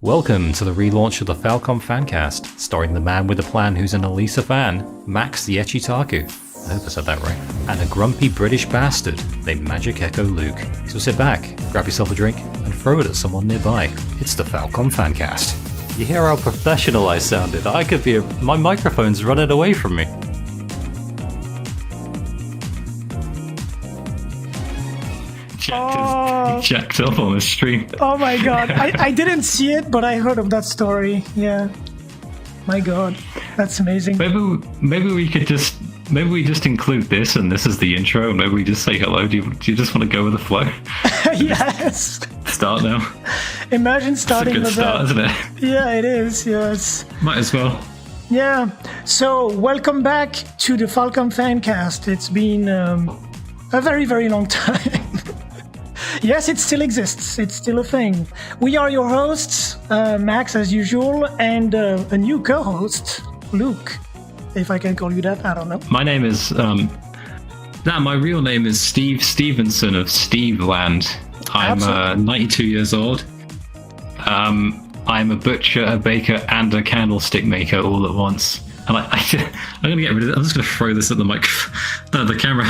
Welcome to the relaunch of the Falcom Fancast, starring the man with a plan who's an Alisa fan, Max the Ecchitaku, I hope I said that right, and a grumpy British bastard named Magic Echo Luke. So sit back, grab yourself a drink, and throw it at someone nearby. It's the Falcom Fancast. You hear how professional I sounded? My microphone's running away from me. Jacked up on the stream. Oh my god, I didn't see it, but I heard of that story. Yeah, my god, that's amazing. Maybe we just include this, and this is the intro, and maybe we just say hello. Do you just want to go with the flow? Yes. Start now. Imagine starting with that. It's a good start, isn't it? Yeah, it is. Yes. Might as well. Yeah. So welcome back to the Falcom Fancast. It's been a very, very long time. Yes, it still exists. It's still a thing. We are your hosts, Max as usual, and a new co-host, Luke. If I can call you that, I don't know. My name is, my real name is Steve Stevenson of Steveland. I'm 92 years old. I'm a butcher, a baker, and a candlestick maker all at once. And I'm going to get rid of it. I'm just going to throw this at the the camera.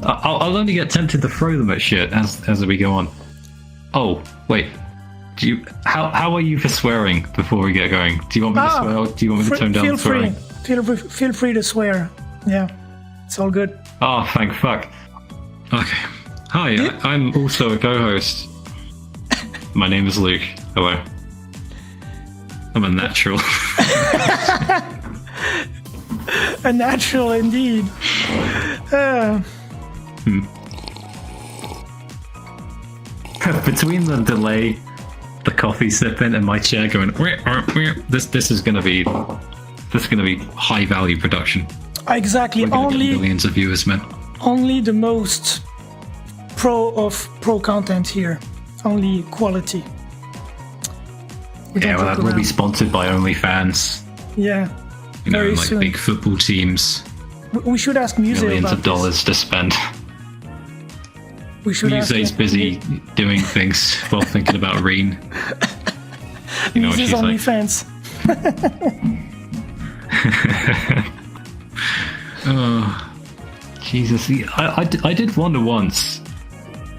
I'll only get tempted to throw them at shit as we go on. Oh, wait. How are you for swearing before we get going? Do you want me to swear, or do you want me to tone down the swearing? Feel free to swear. Yeah, it's all good. Oh, thank fuck. Okay. Hi, I'm also a co-host. My name is Luke. Hello. I'm a natural. A natural indeed. Between the delay, the coffee sipping, and my chair going, this is gonna be high value production. Exactly. Only millions of viewers, man. Only the most pro content here. Only quality. That will be sponsored by Onlyfans. Yeah. You know, very like soon. Big football teams. We should ask Museo millions about of dollars to spend. We should. Muse's busy doing things while thinking about Reen. You know what she's like. Onlyfans. Oh, Jesus! I did wonder once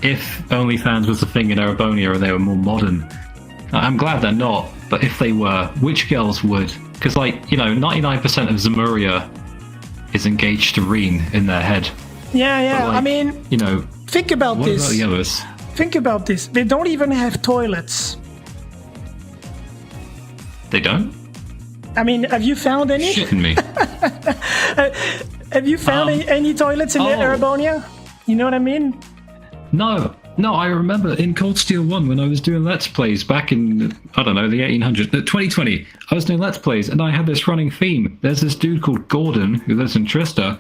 if OnlyFans was a thing in Erebonia or they were more modern. I'm glad they're not, but if they were, which girls would? Because, 99% of Zemuria is engaged to Reen in their head. Yeah. But, I mean, think about this. What about the others? Think about this. They don't even have toilets. They don't? I mean, have you found any? Shitting me. Have you found any toilets in Erebonia? You know what I mean? No, I remember in Cold Steel 1 when I was doing Let's Plays back in, I don't know, the 1800s, 2020, I was doing Let's Plays and I had this running theme. There's this dude called Gordon who lives in Trista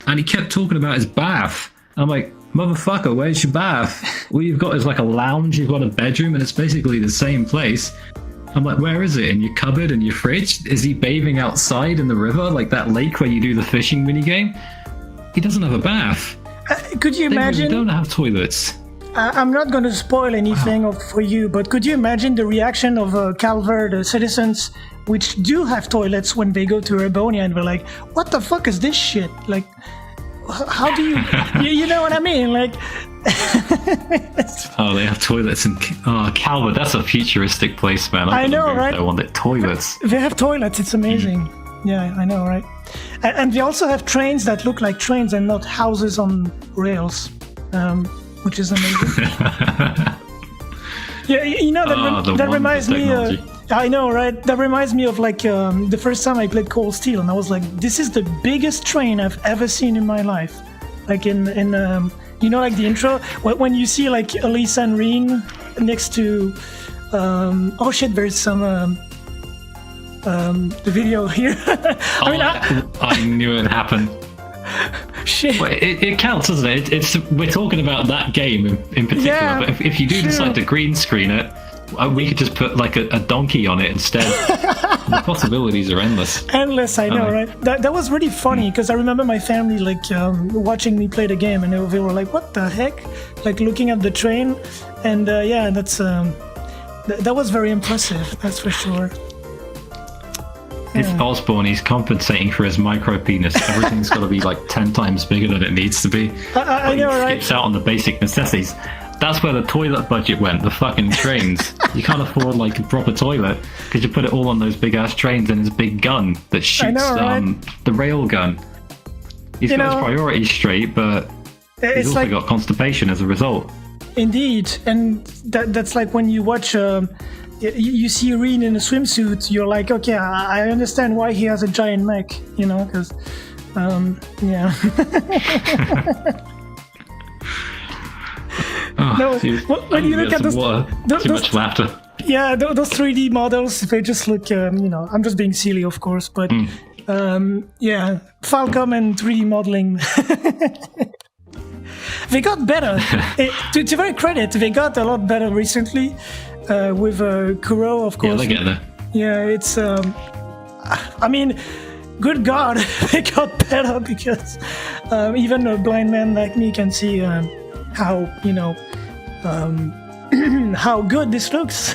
and he kept talking about his bath. I'm like, motherfucker, where's your bath? All you've got is like a lounge, you've got a bedroom, and it's basically the same place. I'm like, where is it? In your cupboard, in your fridge? Is he bathing outside in the river, like that lake where you do the fishing minigame? He doesn't have a bath. Could you imagine? They don't have toilets. I'm not going to spoil anything for you, but could you imagine the reaction of Calvert, the citizens, which do have toilets when they go to Erebonia, and they're like, what the fuck is this shit? Like, how do you... you know what I mean? Like... Oh, they have toilets in... Oh, Calvert, that's a futuristic place, man. I know, right? I want toilets. They have toilets, it's amazing. Yeah, I know, right? And they also have trains that look like trains and not houses on rails. Which is amazing. Yeah, that reminds me. I know, right? That reminds me of the first time I played Cold Steel, and I was like, "This is the biggest train I've ever seen in my life." Like in like the intro when you see like Elise and Reen next to. Oh shit! There's some. The video here. I knew it happened. Shit. Well, it counts, doesn't it? We're talking about that game in particular. Yeah, but if you do decide to green screen it, we could just put like a donkey on it instead. The possibilities are endless. Endless, I know, right? That was really funny because I remember my family watching me play the game, and they were like, "What the heck?" Like looking at the train, and that's that was very impressive. That's for sure. It's Osborne. He's compensating for his micro penis. Everything's got to be like 10 times bigger than it needs to be. I know, he right? skips out on the basic necessities. That's where the toilet budget went. The fucking trains. You can't afford like a proper toilet because you put it all on those big ass trains and his big gun that shoots the rail gun. He's got his priorities straight, but he's also got constipation as a result. Indeed, and that's like when you watch. You see Reen in a swimsuit, you're like, okay, I understand why he has a giant neck, because, yeah. When you look at those, too much laughter. Yeah, those 3D models, they just look, I'm just being silly, of course, but, yeah, Falcom and 3D modeling. They got better. To their credit, they got a lot better recently. With Kuro, of course. Yeah, they get there. Yeah, it's. I mean, good God, they got better because even a blind man like me can see how how good this looks.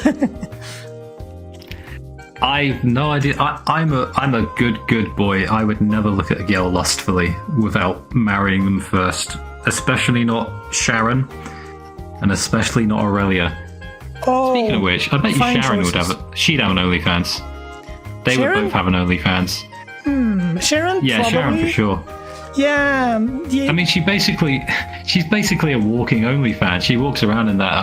I've no idea. I'm a good boy. I would never look at a girl lustfully without marrying them first. Especially not Sharon, and especially not Aurelia. Oh, speaking of which, I bet you Sharon would have it. She'd have an OnlyFans. They would both have an OnlyFans. Sharon? Yeah, probably. Sharon for sure. Yeah. I mean, she's basically a walking OnlyFans. She walks around in that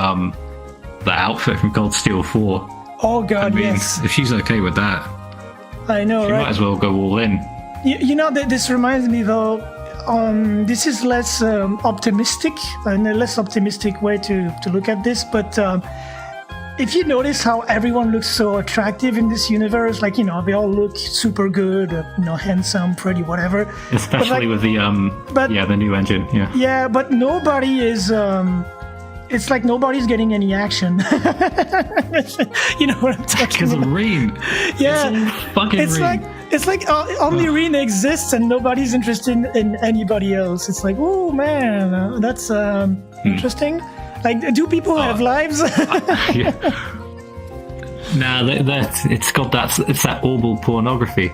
outfit from Cold Steel 4. Oh God, I mean, yes. If she's okay with that, I know, she right? might as well go all in. This reminds me though. This is less optimistic, and a less optimistic way to look at this, but. If you notice how everyone looks so attractive in this universe, like, they all look super good, handsome, pretty, whatever. Especially with the, the new engine, yeah. Yeah, but nobody is, it's like nobody's getting any action. You know what I'm talking about? Because of Reen. Yeah. Reen. It's like only Reen exists and nobody's interested in anybody else. It's like, oh man, that's interesting. Like, do people have lives? Yeah. Nah, it's that orbal pornography.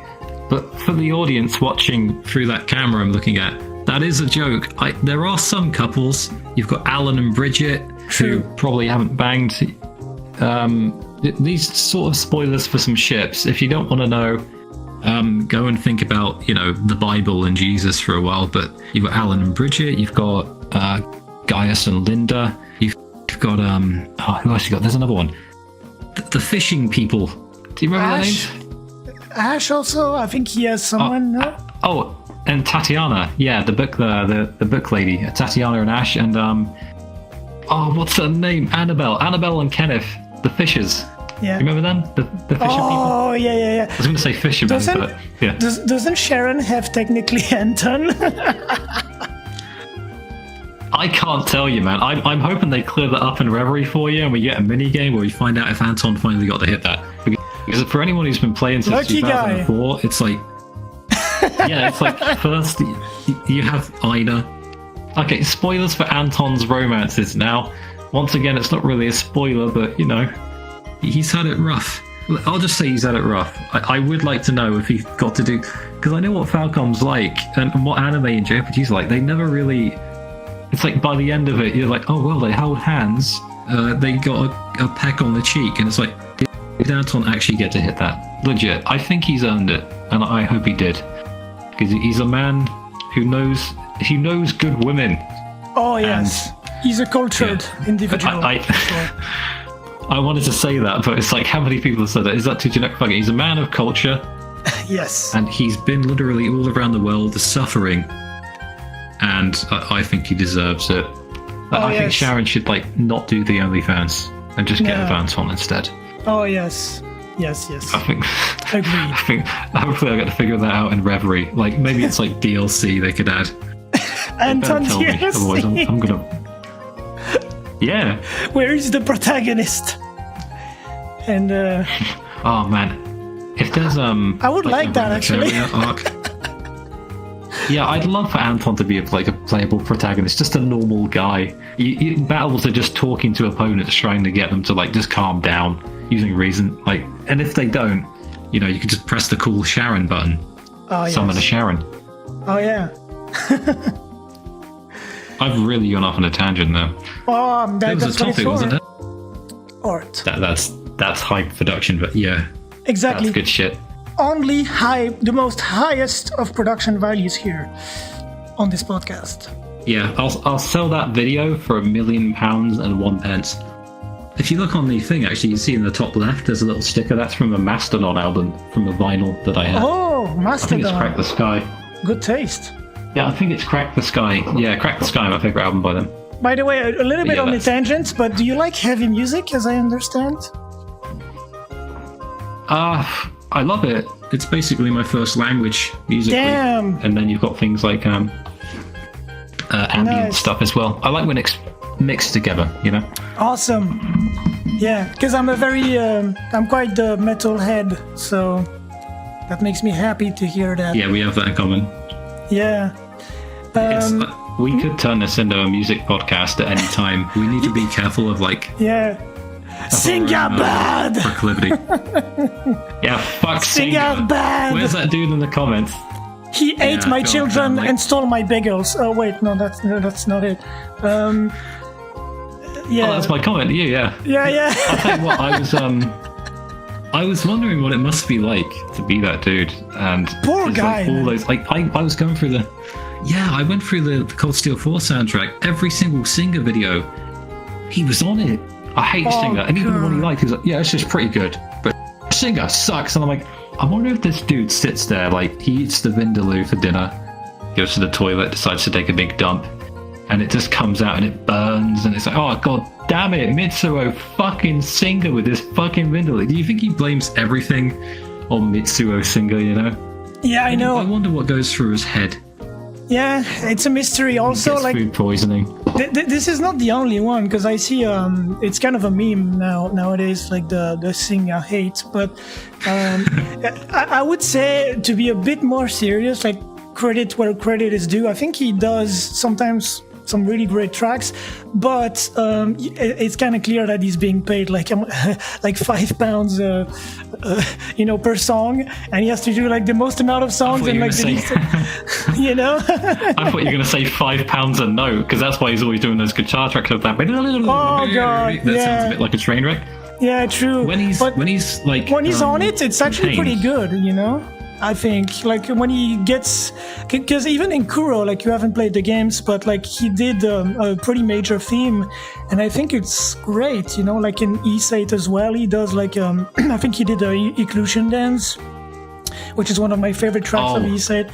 But for the audience watching through that camera I'm looking at, that is a joke. There are some couples. You've got Alan and Bridget, who probably haven't banged. These sort of spoilers for some ships. If you don't want to know, go and think about, the Bible and Jesus for a while. But you've got Alan and Bridget. You've got Gaius and Linda. You've got who else you got? There's another one. The fishing people. Do you remember their names? Ash also. I think he has someone. No? And Tatiana. Yeah, the book lady. Tatiana and Ash and what's her name? Annabelle and Kenneth. The fishers. Yeah. You remember them? The fisher people? Oh, yeah. I was going to say fishermen, but yeah. Doesn't Sharon have technically Anton? I can't tell you, man. I'm hoping they clear that up in Reverie for you and we get a mini game where we find out if Anton finally got to hit that. Because for anyone who's been playing since Lucky 2004, it's like... Yeah, it's like first you have Ina. Okay, spoilers for Anton's romances now. Once again, it's not really a spoiler, but, he's had it rough. I'll just say he's had it rough. I would like to know if he got to do... Because I know what Falcom's like and what anime and JRPG's like. They never really... It's like by the end of it, you're like, oh, well, they held hands. They got a peck on the cheek. And it's like, did Anton actually get to hit that? Legit. I think he's earned it. And I hope he did. Because he's a man who knows good women. Oh, yes. He's a cultured individual. I wanted to say that, but it's like, how many people have said that? Is that too generic? Fuck it. He's a man of culture. Yes. And he's been literally all around the world suffering. And I think he deserves it. I think Sharon should not do the OnlyFans and just get a Anton instead. Oh, yes. Yes. I think. Agreed. Hopefully I'll get to figure that out in Reverie. Maybe it's DLC they could add. Anton DLC. Otherwise I'm gonna... Yeah. Where is the protagonist? And oh man, if there's I would like that actually. Arc, Yeah, I'd love for Anton to be like a playable protagonist, just a normal guy. Battles are just talking to opponents, trying to get them to like just calm down using reason. Like, and if they don't, you know, you can just press the cool Sharon button. Oh, Summon a Sharon. Oh yeah. I've really gone off on a tangent now. Oh, That was a that's what it's topic, for. wasn't it? Art. That's high production, but yeah, Exactly. that's good shit. Only the most highest of production values here on this podcast. Yeah, I'll sell that video for £1,000,000 If you look on the thing, actually, you see in the top left, there's a little sticker. That's from a Mastodon album, from a vinyl that I had. Oh, I think Mastodon. it's Crack the Sky. Good taste. Yeah, I think it's Crack the Sky. Yeah, Crack the Sky, my favorite album by them. By the way, a little bit Yeah, on the that's- tangent, but do you like heavy music, as I understand? I love it. It's basically my first language musically. Damn. And then you've got things like ambient Nice. stuff as well. I like when it's mixed together, you know? Awesome. Yeah, because I'm I'm quite the metal head, so that makes me happy to hear that. Yeah, we have that in common. Yeah. We could turn this into a music podcast at any time. We need to be careful of like Yeah. Singa bad! proclivity. Yeah, fuck Singa Singa. bad! Where's that dude in the comments? He ate my God, children like- and stole my bagels. Oh wait, no, that's not it. Yeah. Oh, that's my comment to you, yeah. Yeah. I'll tell you what, I was wondering what it must be like to be that dude. And Poor there's, guy, Like, all man. those, like, I was going through I went through the Cold Steel 4 soundtrack. Every single Singa video, he was on it. I hate Singa. And even the one he liked, he was like, yeah, it's just pretty good. But Singa sucks. And I'm like, I wonder if this dude sits there, like, he eats the vindaloo for dinner, goes to the toilet, decides to take a big dump, and it just comes out and it burns, and it's like, oh, god damn it, Mitsuo fucking Singa with this fucking vindaloo. Do you think he blames everything on Mitsuo Singa, you know? Yeah, I I know. wonder what goes through his head. Yeah, it's a mystery. Also, Gets like food poisoning. this is not the only one, because I see it's kind of a meme nowadays, like the Singa hate. But I would say, to be a bit more serious, like credit where credit is due. I think he does sometimes some really great tracks, but it's kind of clear that he's being paid like £5, per song, and he has to do like the most amount of songs and like the least, you know. I thought you were going to say £5 a note, because that's why he's always doing those guitar tracks of that. Oh god, That yeah. sounds a bit like a train wreck. Yeah, true. When he's on it, it's actually pretty good, you know. I think, like, when he gets, because even in Kuro, like, you haven't played the games, but like he did a pretty major theme, and I think it's great, you know. Like in E8 as well, he does like I think he did a Eclusion Dance, which is one of my favorite tracks of E8.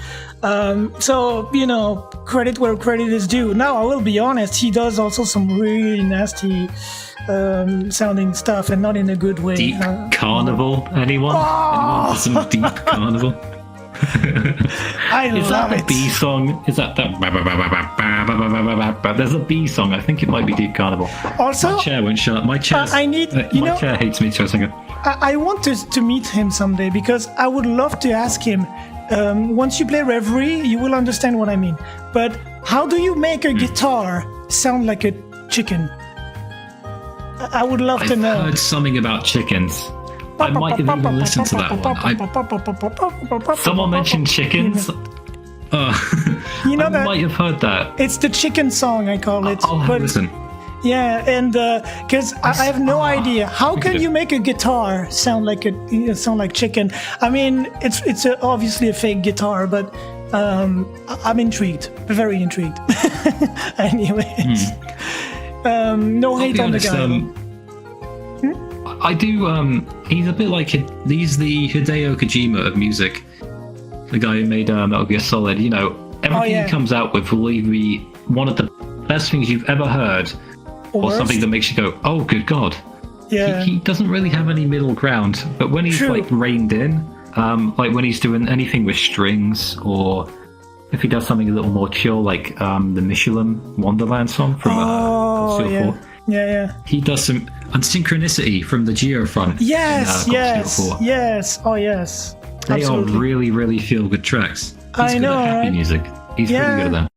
So, you know, credit where credit is due. Now, I will be honest, he does also some really nasty sounding stuff, and not in a good way. Deep Carnival, anyone? Anyone for some Deep Carnival? I Is love that it. a B song? Is that there's a B song. I think it might be Deep Carnival. Also, My chair won't shut up. My chair. My chair hates me. So I want to meet him someday, because I would love to ask him. Once you play Reverie, you will understand what I mean. But how do you make a guitar sound like a chicken? I would love to know. I've heard something about chickens. I might have even listened to that one. Someone mentioned chickens. You know I that might have heard that. it's the chicken song, I call it. I'll have a listen. Yeah, and because I have no idea how can you make a guitar sound like chicken. I mean, it's obviously a fake guitar, but I'm intrigued, very intrigued. Anyways, no hate on the guy. I do. He's a bit like he's the Hideo Kojima of music. The guy who made Metal Gear Solid. You know, everything he comes out with will either be one of the best things you've ever heard, or something that makes you go, "Oh, good God!" Yeah, he doesn't really have any middle ground. But when he's like reined in, like when he's doing anything with strings, or if he does something a little more chill, like the Michelin Wonderland song from Cold Steel 4. Yeah. He does some Unsynchronicity from the Geofront. Yes. Oh, yes. They Absolutely. are really, really feel good tracks. He's I good know, at happy right? music. He's pretty good at them.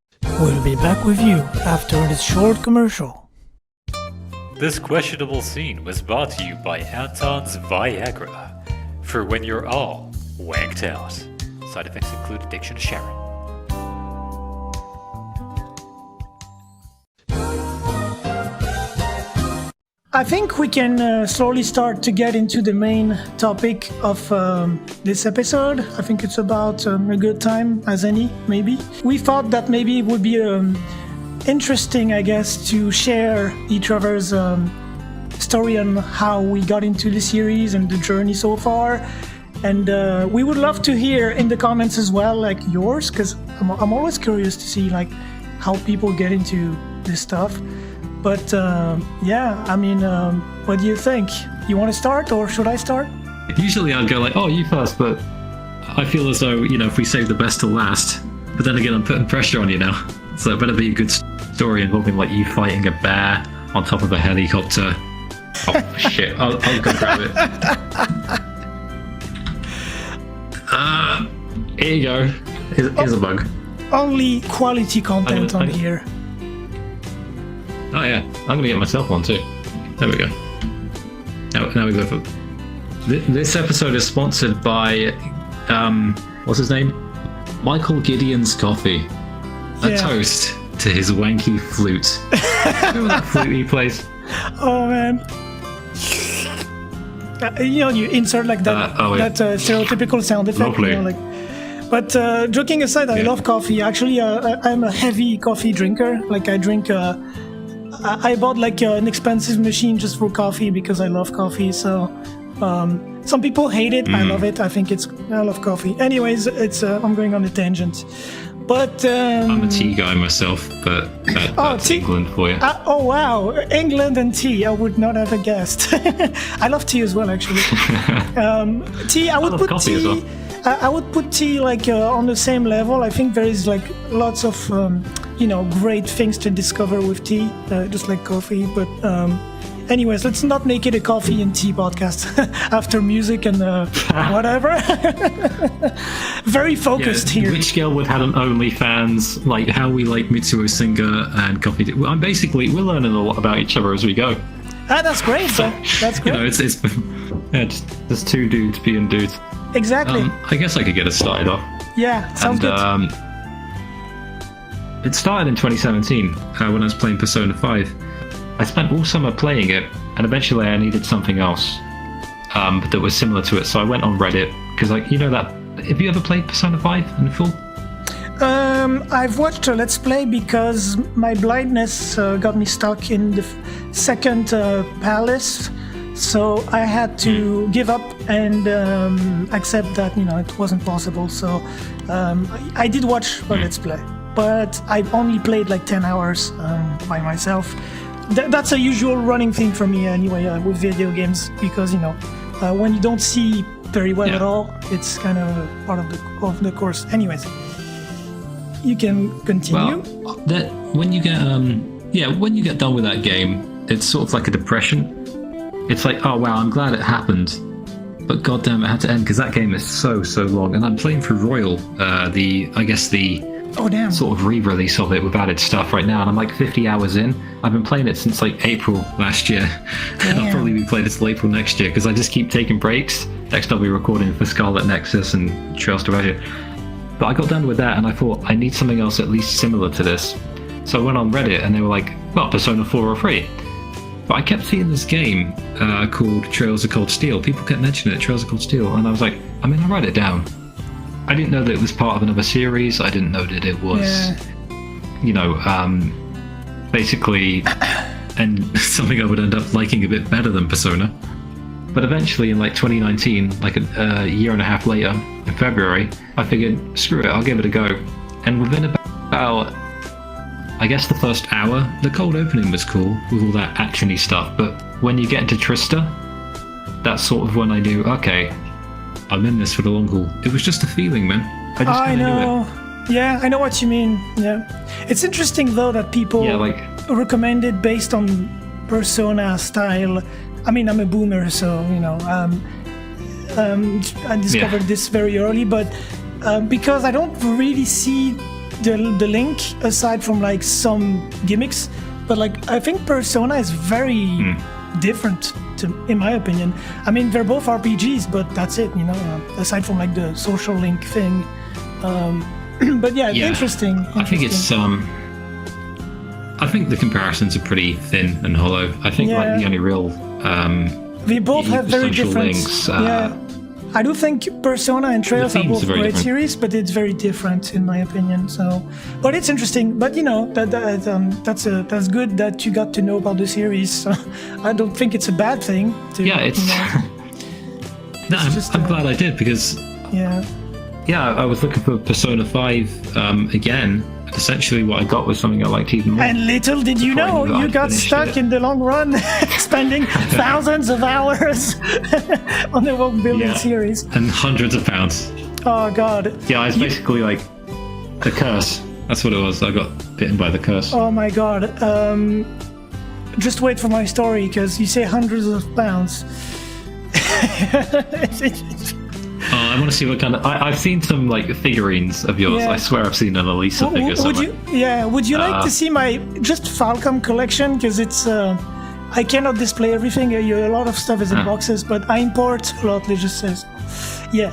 We'll be back with you after this short commercial. This questionable scene was brought to you by Anton's Viagra for when you're all wanked out. Side effects include addiction to Sharon. I think we can slowly start to get into the main topic of this episode. I think it's about a good time as any, maybe. We thought that maybe it would be interesting, I guess, to share each other's story on how we got into the series and the journey so far. And we would love to hear in the comments as well, like yours, because I'm always curious to see like how people get into this stuff. But yeah, I mean, what do you think? You want to start or should I start? Usually I'd go like, oh, you first, but I feel as though, if we save the best till last. But then again, I'm putting pressure on you now. So it better be a good story involving like you fighting a bear on top of a helicopter. Oh, shit. I'll go grab it. Here you go. Here's a bug. Only quality content on here. Oh yeah, I'm gonna get myself one too. There we go. Now we go for... This episode is sponsored by, what's his name? Michael Gideon's Coffee. A toast to his wanky flute. Remember that flute he plays? Oh man. You insert like that, stereotypical sound effect. But joking aside, I love coffee. Actually, I'm a heavy coffee drinker. Like I drink... I bought like an expensive machine just for coffee because I love coffee. So some people hate it. I love it. I love coffee. Anyways, I'm going on a tangent. But I'm a tea guy myself, but that's England for you. Oh wow, England and tea. I would not have guessed. I love tea as well, actually. Tea. I would put tea. As well. I would put tea like on the same level. I think there is like lots of great things to discover with tea, just like coffee. But anyways, let's not make it a coffee and tea podcast after music and whatever. Very focused here. Which girl would have an Onlyfans? Like how we like Mitsuo Singa and coffee. We're learning a lot about each other as we go. That's great. That's great. It's just two dudes being dudes. Exactly. I guess I could get us started off. Yeah, sounds good. It started in 2017 when I was playing Persona 5. I spent all summer playing it, and eventually I needed something else that was similar to it. So I went on Reddit because, have you ever played Persona 5 in full? I've watched a Let's Play because my blindness got me stuck in the second palace. So I had to give up and accept that it wasn't possible. So I did watch a Let's Play, but I only played like 10 hours by myself. That's a usual running thing for me anyway with video games because when you don't see very well at all, it's kind of part of the course. Anyways, you can continue. Well, when you get done with that game, it's sort of like a depression. It's like, oh wow, I'm glad it happened, but goddamn, it had to end because that game is so long. And I'm playing through Royal, the sort of re-release of it with added stuff right now, and I'm like 50 hours in. I've been playing it since like April last year, and I'll probably be playing it till April next year because I just keep taking breaks. Next I'll be recording for Scarlet Nexus and Trails to Azure. But I got done with that and I thought I need something else at least similar to this. So I went on Reddit and they were like, well, Persona 4 or 3. But I kept seeing this game called Trails of Cold Steel. People kept mentioning it, Trails of Cold Steel, and I was like, I write it down. I didn't know that it was part of another series. I didn't know that it was, basically, and something I would end up liking a bit better than Persona. But eventually, in like 2019, like a year and a half later, in February, I figured, screw it, I'll give it a go. And within about, I guess the first hour, the cold opening was cool with all that actiony stuff. But when you get into Trista, that's sort of when I knew, okay, I'm in this for the long haul. It was just a feeling, man. I know. Knew it. Yeah, I know what you mean. Yeah, it's interesting though that people recommend it based on Persona style. I'm a boomer, so I discovered this very early, but because I don't really see the link aside from like some gimmicks, but like I think Persona is very different in my opinion. I mean, they're both RPGs, but that's it, aside from like the social link thing. But yeah, interesting. I think it's I think the comparisons are pretty thin and hollow. I think like the only real they both have very different links. I do think Persona and Trails are both great different series, but it's very different in my opinion. So, but it's interesting. But that's good that you got to know about the series. So I don't think it's a bad thing. I'm glad I did because I was looking for Persona 5 again. Essentially, what I got was something I liked even more. And little did you know, you got stuck in the long run, spending thousands of hours on the world building series. And hundreds of pounds. Oh, God. Yeah, it's basically like the curse. That's what it was. I got bitten by the curse. Oh, my God. Just wait for my story, because you say hundreds of pounds. I want to see what kind of... I've seen some like figurines of yours. I swear I've seen an Alisa figure somewhere. Would you like to see my just Falcom collection? Because it's... I cannot display everything. A lot of stuff is in boxes, but I import a lot, it just says. Yeah.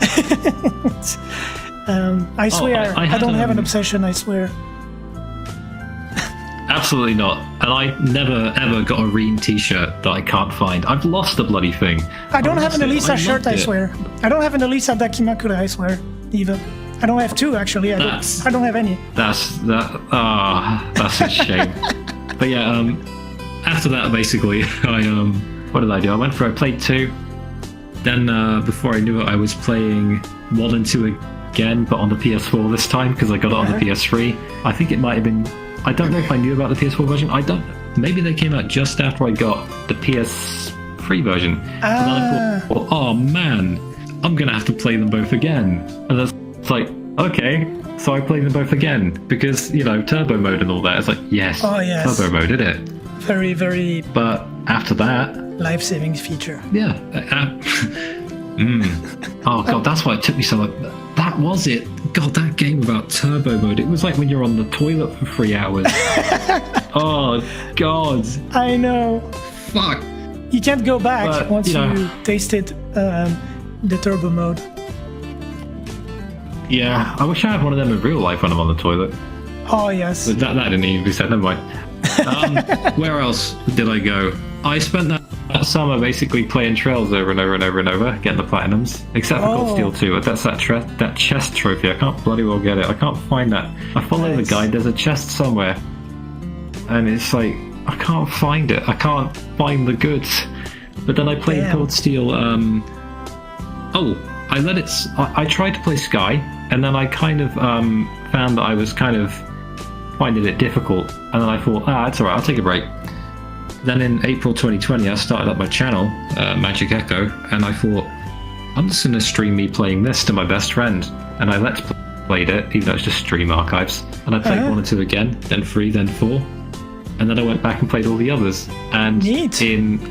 I swear. I don't have an obsession, I swear. Absolutely not. And I never ever got a Reen t-shirt that I can't find. I've lost the bloody thing. I don't have an Elisa shirt, I swear. I don't have an Elisa Dakimakura, I swear, either. I don't have two, actually. I don't have any. That's a shame. But yeah, after that, basically, what did I do? I played 2. Then, before I knew it, I was playing 1 and 2 again, but on the PS4 this time, because I got it on the PS3. I think it might have been... I don't know if I knew about the PS4 version. Maybe they came out just after I got the PS3 version. And then I thought, oh man, I'm going to have to play them both again. And it's like, okay. So I played them both again because, turbo mode and all that. It's like, yes, turbo mode, did it? Very, very... But after that... life-saving feature. Yeah. Oh god, that's why it took me so long. That was it. God, that game about turbo mode. It was like when you're on the toilet for 3 hours. Oh god. I know. Fuck. You can't go back once you tasted the turbo mode. Yeah, I wish I had one of them in real life when I'm on the toilet. Oh yes. But that didn't even be said. Never mind. Where else did I go? I spent that summer basically playing Trails over and over and over and over, getting the platinums. Except for Gold Steel 2. That's that chest trophy. I can't bloody well get it. I can't find that. I follow the guide. There's a chest somewhere, and it's like I can't find it. I can't find the goods. But then I played Cold Steel. I tried to play Sky, and then I kind of found that I was kind of finding it difficult, and then I thought, it's alright, I'll take a break. Then in April 2020 I started up my channel, Magic Echo, and I thought, I'm just going to stream me playing this to my best friend, and I let's played it, even though it's just stream archives, and I played 1 and 2 again, then 3, then 4, and then I went back and played all the others, and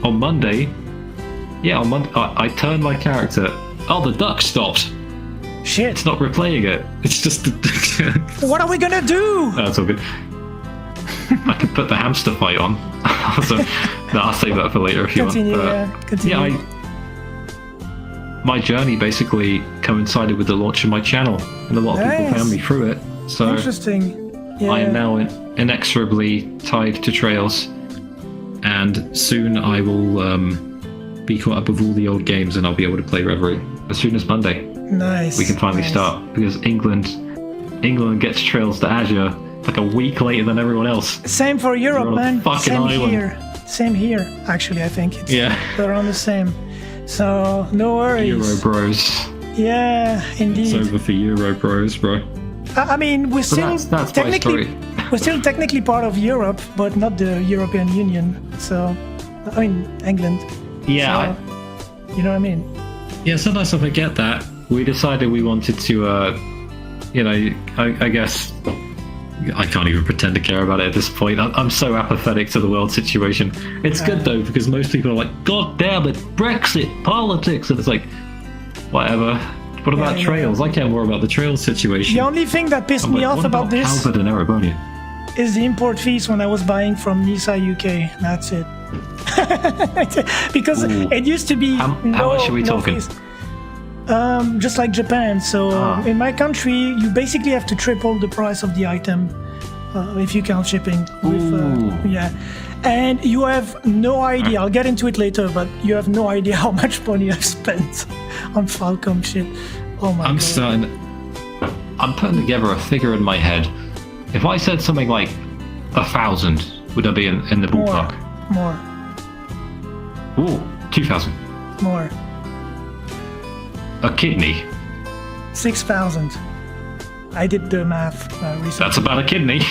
on Monday I turned my character. The duck stopped. Shit. It's not replaying it. It's just... What are we gonna do? That's all good. I could put the hamster fight on. I'll save that for later if you want. Continue. Yeah, my journey basically coincided with the launch of my channel, and a lot of people found me through it. So interesting. Yeah. I am now inexorably tied to Trails, and soon I will be caught up with all the old games, and I'll be able to play Reverie as soon as Monday. Nice. We can finally start, because England gets Trails to Azure like a week later than everyone else. Same for Europe, man. Same here. Same here, actually, I think. They're around the same. So, no worries. Euro bros. Yeah, indeed. It's over for Euro bros, bro. I mean, we're still that's we're still technically part of Europe, but not the European Union. So, I mean, England. Yeah. So, you know what I mean? Yeah, sometimes I forget that. We decided we wanted to, I guess... I can't even pretend to care about it at this point. I'm so apathetic to the world situation. It's good, though, because most people are like, God damn it, Brexit, politics! And it's like, whatever. What about Trails? I care more about the Trails situation. The only thing that pissed me off about this Alfred and Erebonia is the import fees when I was buying from Nisa UK. That's it. Because it used to be how much are we talking? Fees. Just like Japan. So in my country, you basically have to triple the price of the item if you count shipping. And you have no idea. I'll get into it later, but you have no idea how much money I've spent on Falcom shit. Oh my god. I'm putting together a figure in my head. If I said something like 1,000, would I be in the ballpark? More. Ooh, 2,000. More. A kidney. 6,000. I did the math recently. That's about a kidney.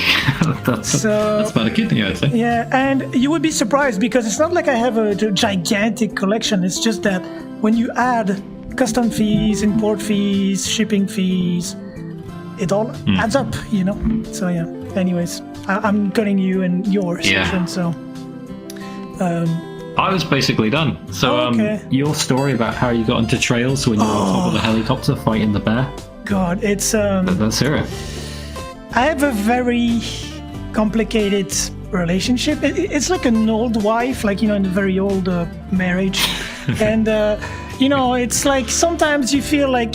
that's about a kidney, I'd say. Yeah, and you would be surprised because it's not like I have a gigantic collection. It's just that when you add custom fees, import fees, shipping fees, it all adds up, you know? So yeah, anyways, I'm cutting you in your section, so... I was basically done. So your story about how you got into Trails when you were on top of the helicopter fighting the bear? God, it's... Let's hear it. I have a very complicated relationship. It's like an old wife, like, you know, in a very old marriage. And, you know, it's like sometimes you feel like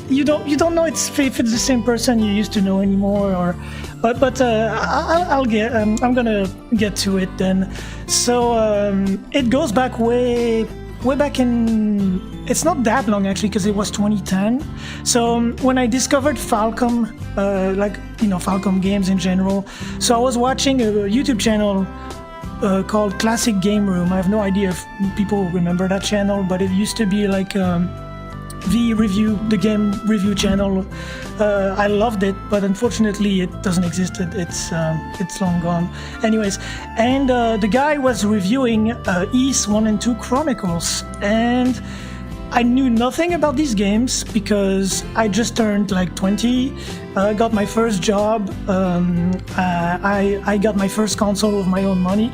you don't know if it's the same person you used to know anymore, or... But I'm gonna get to it then. So it goes back way back in. It's not that long actually, because it was 2010. So when I discovered Falcom, like, you know, Falcom games in general. So I was watching a YouTube channel called Classic Game Room. I have no idea if people remember that channel, but it used to be like the game review channel. I loved it, but unfortunately it doesn't exist. It's long gone. Anyways, and the guy was reviewing Ys 1 and 2 Chronicles, and I knew nothing about these games because I just turned like 20. I got my first job. I got my first console with my own money,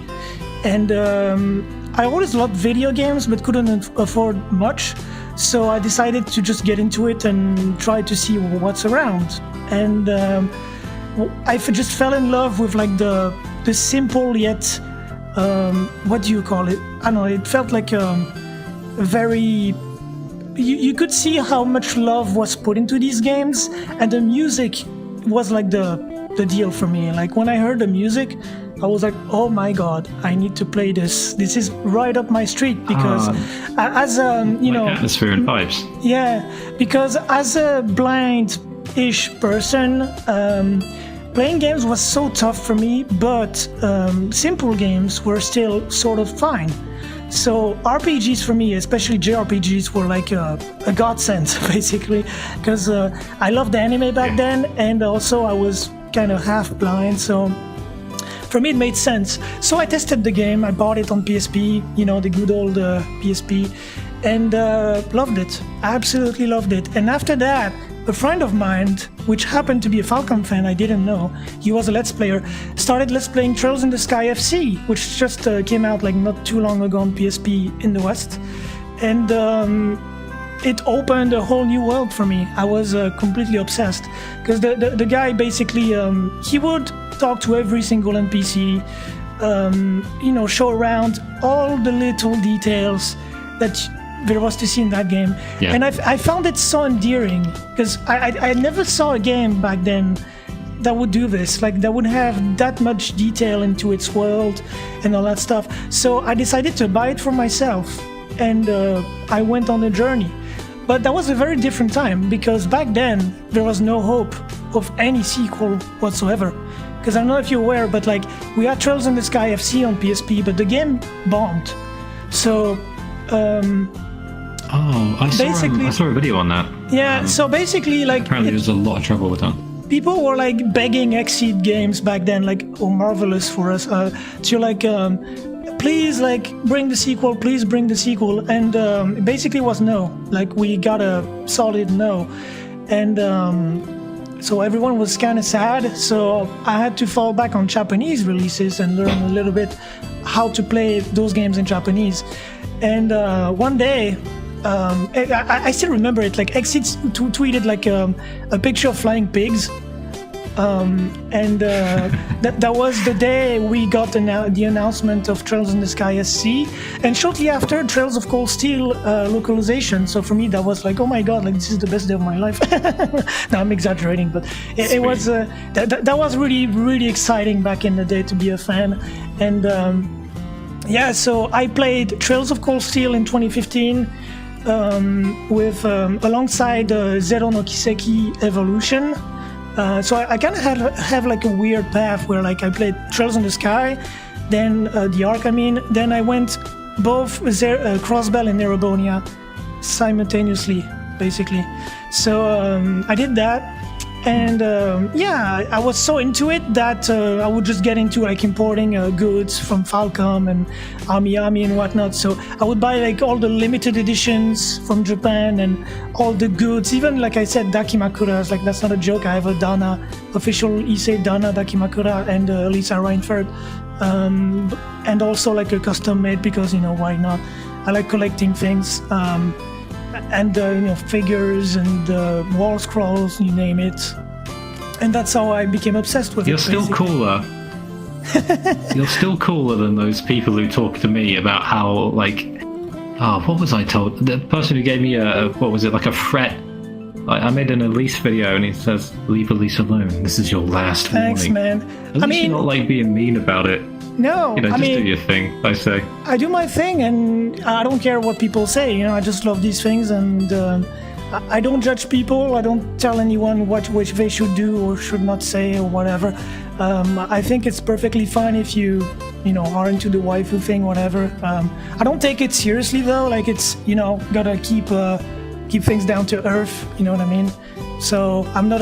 and I always loved video games but couldn't afford much. So I decided to just get into it and try to see what's around. And I just fell in love with like the simple yet, what do you call it? I don't know, it felt like a very... You could see how much love was put into these games, and the music was like the deal for me. Like when I heard the music, I was like, oh my god, I need to play this. This is right up my street, because as you know, atmosphere and vibes. Yeah, because as a blind-ish person, playing games was so tough for me, but simple games were still sort of fine. So RPGs for me, especially JRPGs, were like a godsend, basically, because I loved anime back then, and also I was kind of half blind, so for me it made sense. So I tested the game, I bought it on PSP, you know, the good old PSP, and loved it, absolutely loved it. And after that, a friend of mine, which happened to be a Falcom fan, I didn't know, he was a Let's Player, started Let's Playing Trails in the Sky FC, which just came out like not too long ago on PSP in the West. And it opened a whole new world for me. I was completely obsessed, because the guy basically, he would talk to every single NPC, you know, show around all the little details that there was to see in that game. Yeah. And I found it so endearing, because I never saw a game back then that would do this, like that would have that much detail into its world and all that stuff. So I decided to buy it for myself, and I went on a journey. But that was a very different time, because back then there was no hope of any sequel whatsoever. Because I don't know if you're aware, but like we had Trails in the Sky FC on PSP, but the game bombed. So I saw a video on that. Yeah, so basically, like, apparently there's a lot of trouble with that. People were like begging Exceed Games back then, like, oh, Marvelous for us, to like, please, like, bring the sequel, please bring the sequel. And basically was no. Like, we got a solid no. And so everyone was kind of sad. So I had to fall back on Japanese releases and learn a little bit how to play those games in Japanese. And one day, I still remember it. Like Exit tweeted like a picture of flying pigs. And that was the day we got the announcement of Trails in the Sky SC, and shortly after Trails of Cold Steel localization. So for me that was like, oh my god, like this is the best day of my life. No, I'm exaggerating, but it was that was really exciting back in the day to be a fan. And yeah, so I played Trails of Cold Steel in 2015 with alongside Zero no Kiseki Evolution. So I kind of have like a weird path where like I played Trails in the Sky, then the Ark, then I went both Crossbell and Erebonia simultaneously, basically. So I did that, and yeah, I was so into it that I would just get into like importing goods from Falcom and Ami and whatnot. So I would buy like all the limited editions from Japan and all the goods, even like I said, Dakimakuras, like that's not a joke. I have a Dana, official Issei Dana Dakimakura and Alisa Reinfeld, and also like a custom made because, you know, why not? I like collecting things, and you know, figures and wall scrolls, you name it. And that's how I became obsessed with it. You're still cooler. You're still cooler than those people who talk to me about how, like, what was I told? The person who gave me what was it, like a threat. I made an Elise video and it says, leave Elise alone. This is your last warning. Thanks, man. At least you're not like being mean about it. No, you know, just do your thing, I say. I do my thing, and I don't care what people say. You know, I just love these things, and I don't judge people. I don't tell anyone which they should do or should not say or whatever. I think it's perfectly fine if you know, are into the waifu thing, whatever. I don't take it seriously though. Like it's, you know, gotta keep things down to earth. You know what I mean? So I'm not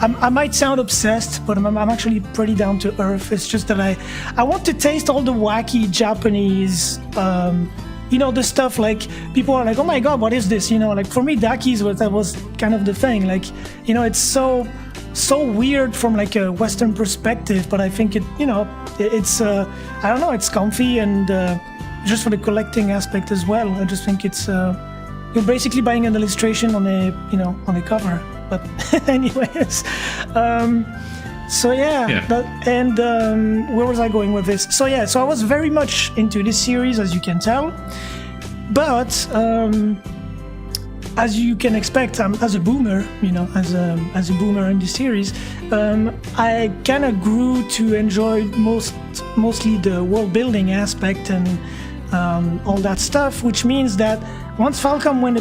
I might sound obsessed, but I'm actually pretty down to earth. It's just that I want to taste all the wacky Japanese, you know, the stuff like people are like, oh my god, what is this? You know, like for me, Dakis was kind of the thing. Like, you know, it's so weird from like a Western perspective, but I think it, you know, it's I don't know, it's comfy and just for the collecting aspect as well. I just think it's you're basically buying an illustration on a cover. But anyways, so yeah. Where was I going with this? So yeah, so I was very much into this series, as you can tell. But as you can expect, as a boomer, you know, as a boomer in the series, I kind of grew to enjoy mostly the world building aspect and all that stuff, which means that once Falcom went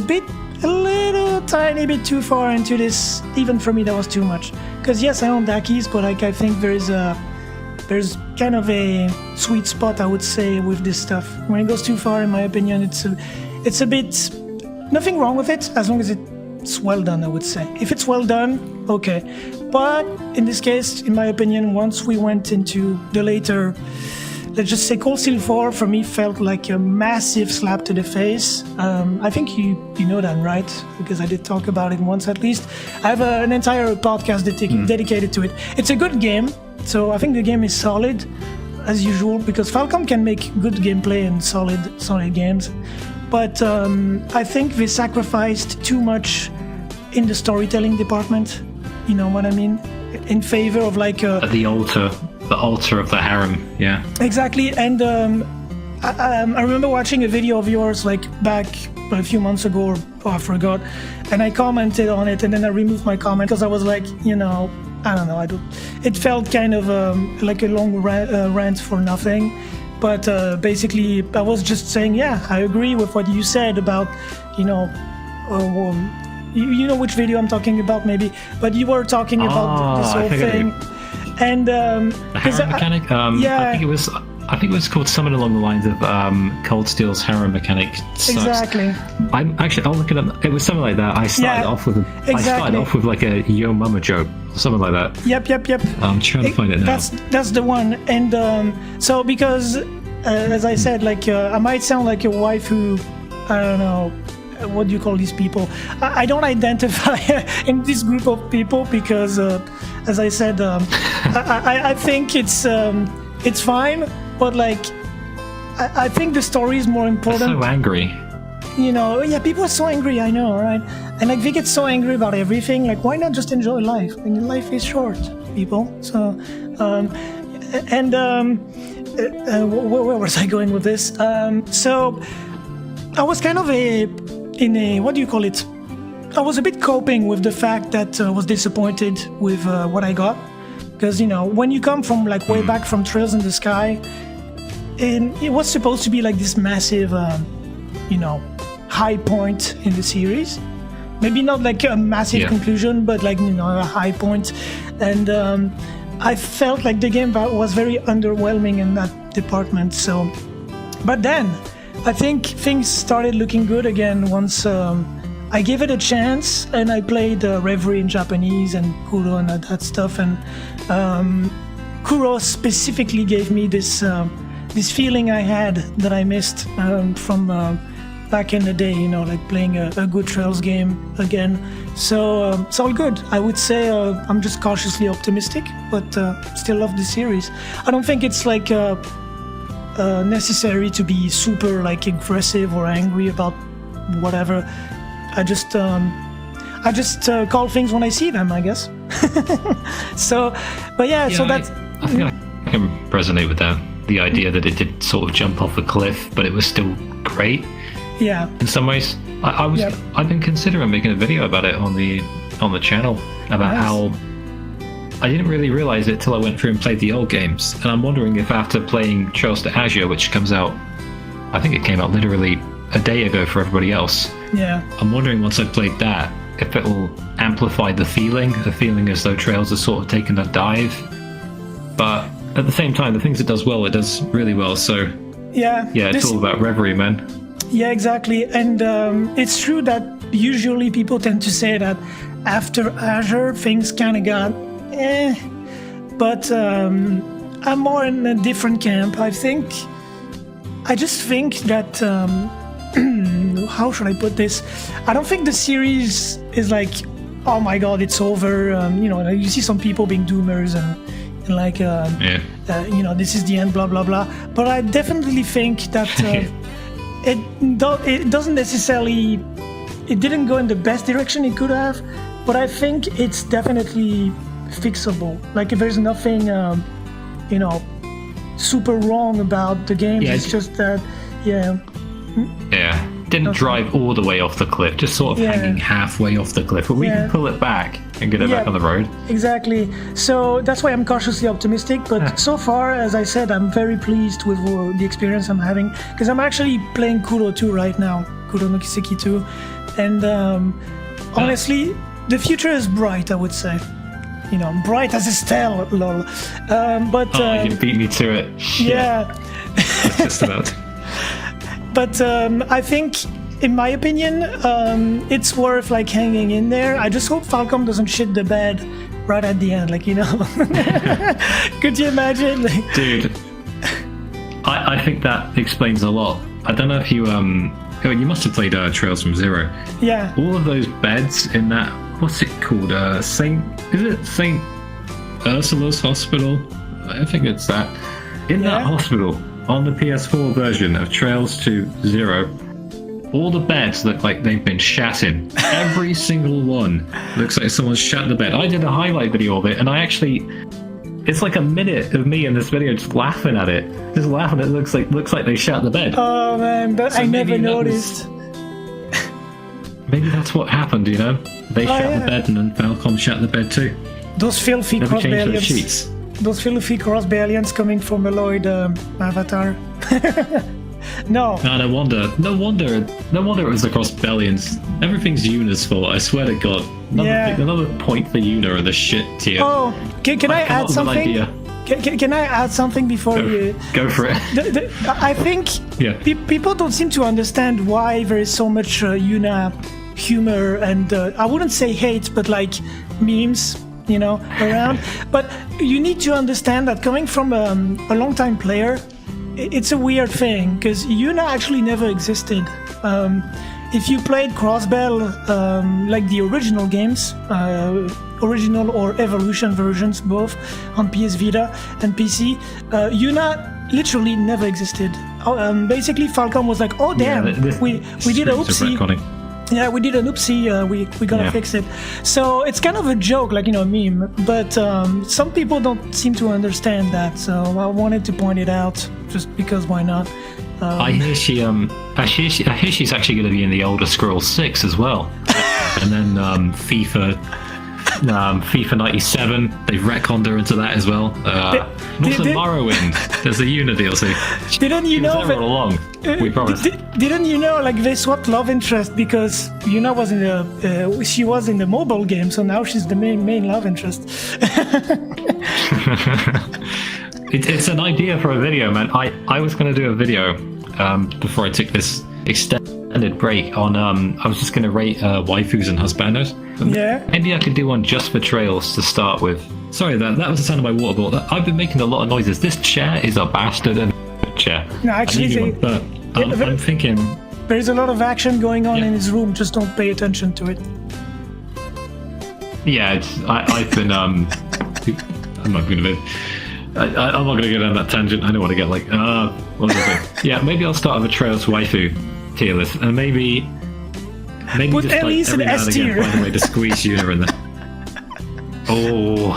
a little tiny bit too far into this, even for me that was too much. Because yes, I own Dakis, but like I think there's kind of a sweet spot, I would say, with this stuff. When it goes too far, in my opinion, it's a bit, nothing wrong with it as long as it's well done, I would say. If it's well done, okay. But in this case, in my opinion, once we went into the later, let's just say Cold Steel 4 for me felt like a massive slap to the face. I think you know that, right? Because I did talk about it once at least. I have an entire podcast dedicated to it. It's a good game, so I think the game is solid as usual because Falcom can make good gameplay and solid games. But I think they sacrificed too much in the storytelling department. You know what I mean? In favor of like the altar of the harem, yeah. Exactly, and I remember watching a video of yours like back a few months ago, or I forgot, and I commented on it, and then I removed my comment because I was like, you know, I don't know, it felt kind of like a long rant for nothing, but basically I was just saying, yeah, I agree with what you said about, you know, you know which video I'm talking about maybe, but you were talking about this whole thing. And the harem mechanic, yeah, I think it was called something along the lines of Cold Steel's harem mechanic sucks. Exactly. I'll look it up. It was something like that. I started off with like a Yo Mama joke, something like that. Yep. I'm trying to find it now. That's the one. And so because as I said, like I might sound like a waifu, I don't know. What do you call these people? I don't identify in this group of people because, as I said, I think it's fine, but like I think the story is more important. They're so angry. people are so angry, I know, right? And like they get so angry about everything, like why not just enjoy life? I mean, life is short, people. So, where was I going with this? So I was kind of in a, what do you call it? I was a bit coping with the fact that I was disappointed with what I got. Because, when you come from like way back from Trails in the Sky, and it was supposed to be like this massive, high point in the series. Maybe not like a massive conclusion, but like, a high point. And I felt like the game was very underwhelming in that department. So, but then I think things started looking good again once I gave it a chance and I played Reverie in Japanese and Kuro and that stuff. And Kuro specifically gave me this feeling I had that I missed from back in the day, like playing a good Trails game again. So it's all good. I would say I'm just cautiously optimistic, but still love the series. I don't think it's like necessary to be super like aggressive or angry about whatever. I just call things when I see them, I guess. So that's. I think I can resonate with that. The idea that it did sort of jump off a cliff, but it was still great. Yeah. In some ways, I've been considering making a video about it on the channel about how I didn't really realize it till I went through and played the old games, and I'm wondering if after playing Trails to Azure, which comes out, I think it came out literally a day ago for everybody else. Yeah. I'm wondering once I've played that if it'll amplify the feeling as though Trails has sort of taken a dive, but at the same time, the things it does well, it does really well. So it's all about Reverie, man. Yeah, exactly. And it's true that usually people tend to say that after Azure, things kind of got but I'm more in a different camp. I just think that how should I put this? I don't think the series is like, oh my god, it's over. You see some people being doomers and like this is the end, blah blah blah. But I definitely think that it doesn't necessarily, it didn't go in the best direction it could have, but I think it's definitely fixable. Like if there's nothing super wrong about the game, it's just that didn't drive all the way off the cliff, just sort of hanging halfway off the cliff, but we can pull it back and get it back on the road. Exactly. So that's why I'm cautiously optimistic, but so far, as I said, I'm very pleased with the experience I'm having, because I'm actually playing Kuro 2 right now, Kuro no Kiseki 2, and honestly, the future is bright, I would say. Bright as a star, lol. You beat me to it. Shit. Yeah. Just about. But I think, in my opinion, it's worth like hanging in there. I just hope Falcom doesn't shit the bed right at the end, Could you imagine? Dude, I think that explains a lot. I don't know if you you must have played Trails from Zero. Yeah. All of those beds in that, what's it called? Saint Ursula's Hospital? I think it's that. In that hospital, on the PS4 version of Trails to Zero, all the beds look like they've been shat in. Every single one looks like someone's shat the bed. I did a highlight video of it, and it's like a minute of me in this video just laughing at it. Just laughing. It looks like they shat the bed. Oh man, but so I never noticed. Maybe that's what happened, They shat the bed, and then Falcom shat the bed too. Those filthy crossbow aliens. Sheets. Those filthy crossbow aliens coming from a Lloyd avatar. No. No wonder it was the crossbellions. Everything's Yuna's fault, I swear to God. Another point for Yuna in the shit tier. Oh, can I add something? Can I add something before you... Go for it. I think people don't seem to understand why there is so much Yuna humor and, I wouldn't say hate, but like memes, around. But you need to understand that coming from a long-time player, it's a weird thing, because Yuna actually never existed. If you played Crossbell, like the original games, original or Evolution versions, both on PS Vita and PC, Yuna literally never existed. Basically, Falcom was like, "Oh damn, we did a oopsie." Yeah, we did an oopsie. We gotta fix it. So it's kind of a joke, like, a meme. But some people don't seem to understand that. So I wanted to point it out, just because why not? I hear she's actually going to be in the Elder Scrolls 6 as well, and then FIFA 97. They've retconned her into that as well. Also Morrowind. There's a Yuna DLC. Didn't you know that all along? We promised. Didn't you know, like, they swapped love interest because Yuna was in she was in the mobile game, so now she's the main love interest. It's an idea for a video, man. I was going to do a video before I took this extended break on. I was just going to rate waifus and husbandos. Yeah. Maybe I could do one just for trails to start with. Sorry, that was the sound of my water bottle. I've been making a lot of noises. This chair is a bastard and chair. No, actually, I'm thinking. There's a lot of action going on in his room. Just don't pay attention to it. Yeah, I've been. I'm not going to. I'm not going to go down that tangent. I don't want to get like, what was I saying? Yeah, maybe I'll start with a Trails waifu tier list, and maybe put just Elise like every in now S and again tier. find a way to squeeze Juna in there. Oh!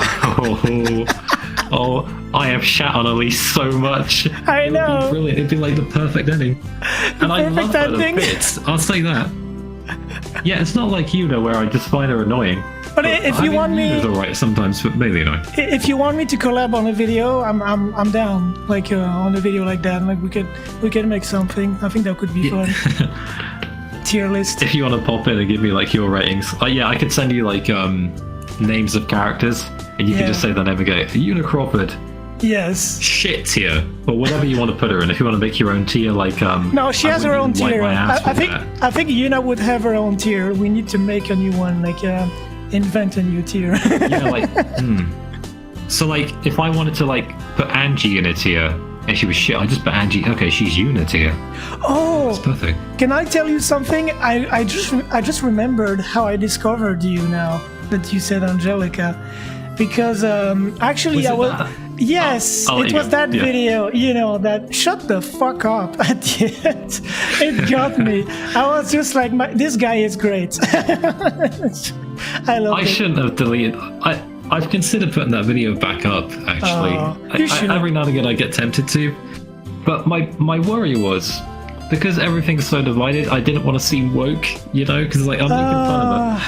I have shat on Elise so much. I know. It'd be brilliant. It'd be like the perfect ending. And I love her to ending. bits. I'll say that. Yeah, it's not like Yuna where I just find her annoying. But if you want me, Yuna's alright sometimes, but mainly annoying. If you want me to collab on a video, I'm down. Like on a video like that, like we could make something. I think that could be fun. Tier list. If you want to pop in and give me like your ratings, I could send you like names of characters, and you can just say their name and go, Yuna Crawford. Yes. Shit tier, or whatever you want to put her in. If you want to make your own tier, like no, she has her own tier. I think Yuna would have her own tier. We need to make a new one, like invent a new tier. So like, if I wanted to like put Angie in a tier, and she was shit, I just put Angie. Okay, she's Yuna tier. Oh, that's perfect. Can I tell you something? I just remembered how I discovered you now that you said Angelica, because actually I was. Yes, it was that video, that shut the fuck up at the end. It got me. I was just like, this guy is great. I love it. I shouldn't have deleted. I've considered putting that video back up, actually. Every now and again I get tempted to. But my worry was, because everything's so divided, I didn't want to seem woke, because like, I'm making fun of it.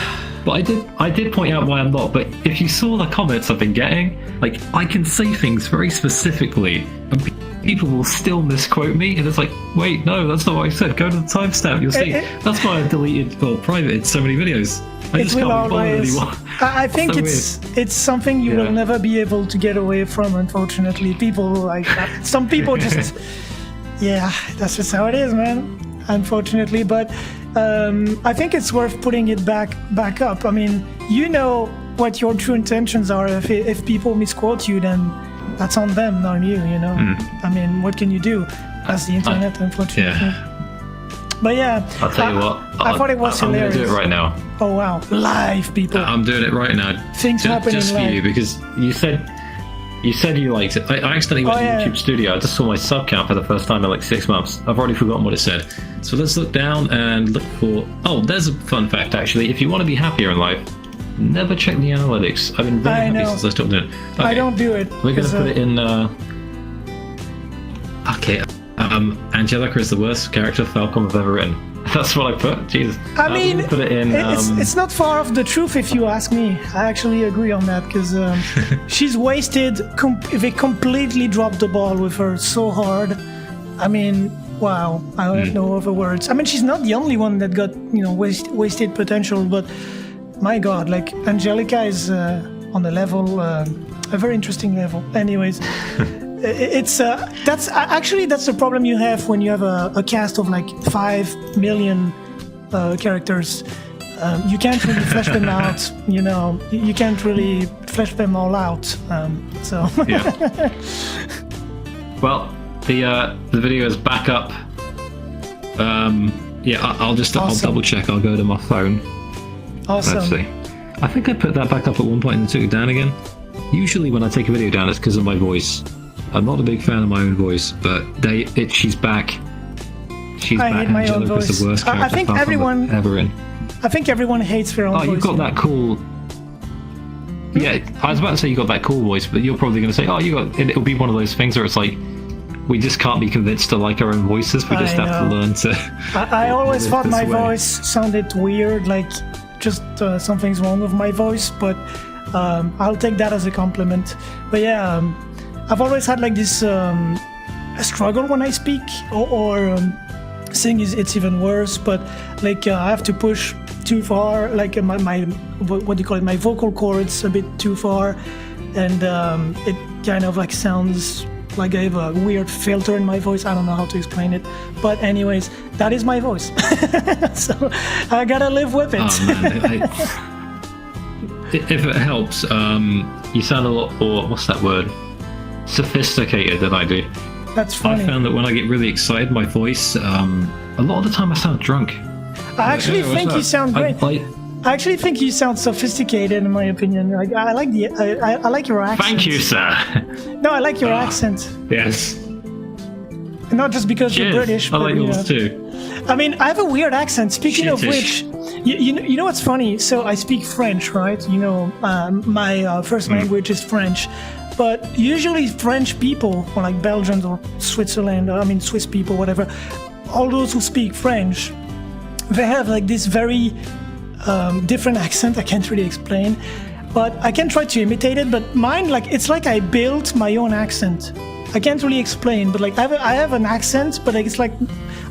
But I did point out why I'm not. But if you saw the comments I've been getting, like, I can say things very specifically, and people will still misquote me. And it's like, wait, no, that's not what I said. Go to the timestamp, you'll see. That's why I've deleted or privated so many videos. I just can't be bothered anymore. I think it's something you will never be able to get away from, unfortunately. People like that. Some people just, that's just how it is, man. Unfortunately, but I think it's worth putting it back up. I mean, you know what your true intentions are. If people misquote you, then that's on them, not you. I mean, what can you do? That's the internet, unfortunately. Yeah. But I'll tell you what. I thought it was hilarious. I'm gonna do it right now. Oh wow, live, people. I'm doing it right now. Things happen just in for live. you, because you said you liked it. I accidentally went to YouTube Studio. I just saw my sub count for the first time in like 6 months. I've already forgotten what it said. So let's look down and look for... Oh, there's a fun fact, actually. If you want to be happier in life, never check the analytics. I've been very happy since I stopped doing it. Okay. I don't do it. We're going to put it in... Okay. Angelica is the worst character Falcom have ever written. That's what I put. Jesus. I mean, put it in, it's not far off the truth if you ask me. I actually agree on that, because she's wasted. They completely dropped the ball with her so hard. I mean, wow. I have no other words. I mean, she's not the only one that got wasted potential, but my God, like Angelica is on a level, a very interesting level. Anyways. It's that's the problem you have when you have a cast of like 5 million characters. You can't really flesh them out. You can't really flesh them all out. So yeah. Well, the video is back up. I'll double check. I'll go to my phone. Awesome. Let's see. I think I put that back up at one point and took it down again. Usually when I take a video down, it's because of my voice. I'm not a big fan of my own voice, but she's back. She's I back. hate my own voice. The worst I think everyone ever in. I think everyone hates their own voice. Oh, you've got that cool. Yeah, I was about to say you got that cool voice, but you're probably going to say, "Oh, you got." It'll be one of those things where it's like we just can't be convinced to like our own voices. We just have to learn to. I always thought my voice sounded weird, like just something's wrong with my voice, but I'll take that as a compliment. But yeah, I've always had like this a struggle when I speak, or sing it's even worse. But like I have to push too far, like my what do you call it? My vocal cords a bit too far, and it kind of like sounds like I have a weird filter in my voice. I don't know how to explain it, but anyways, that is my voice. So I gotta live with it. Oh man, if it helps, you sound a lot more, what's that word? Sophisticated than I do. That's funny. I found that when I get really excited, my voice, a lot of the time I sound drunk. I actually think you sound great. I actually think you sound sophisticated, in my opinion. Like I like your accent. Thank you, sir. No, I like your accent. Yes. Not just because you're British, I but like yours too. I mean, I have a weird accent. Speaking of which, you know what's funny? So I speak French, right? You know, my first language is French. But usually French people, or like Belgians or Switzerland, or, I mean Swiss people, whatever, all those who speak French, they have like this very different accent. I can't really explain, but I can try to imitate it. But mine, like, it's like I built my own accent. I can't really explain, but like I have an accent, but like, it's like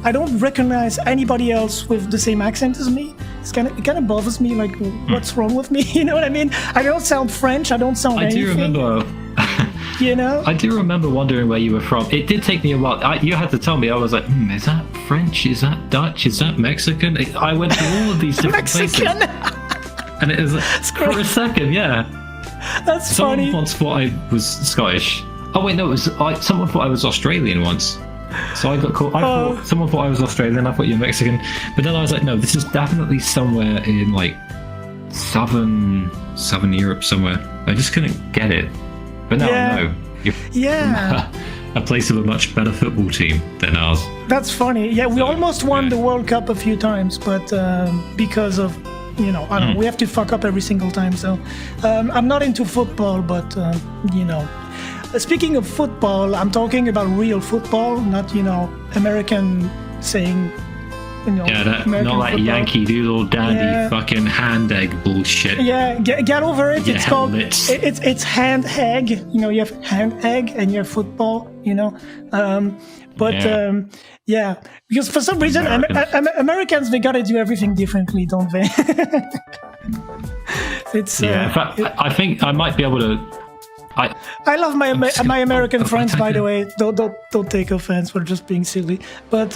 I don't recognize anybody else with the same accent as me. It kind of bothers me. Like, what's wrong with me? You know what I mean? I don't sound French. I don't sound anything. I do remember. You know? I do remember wondering where you were from. It did take me a while. You had to tell me. I was like, is that French? Is that Dutch? Is that Mexican? I went to all of these different places. And it was for a second, yeah. That's funny. Someone once thought I was Scottish. Oh wait, no, someone thought I was Australian once. So I got caught. Someone thought I was Australian. I thought you were Mexican. But then I was like, no, this is definitely somewhere in like southern Europe somewhere. I just couldn't get it. But now I know. You're from a place of a much better football team than ours. That's funny. Yeah, we almost won the World Cup a few times, but because of, I don't know, we have to fuck up every single time. So I'm not into football, but, speaking of football, I'm talking about real football, not, American saying, American not like football. Yankee Doodle Dandy fucking hand egg bullshit. Yeah, get over it. It's called helmets. It's hand egg. You have hand egg and you have football. Because for some reason Americans, they gotta do everything differently, don't they? It's in fact, I think I might be able to. I love my American friends, by the way. Don't take offense. We're just being silly. But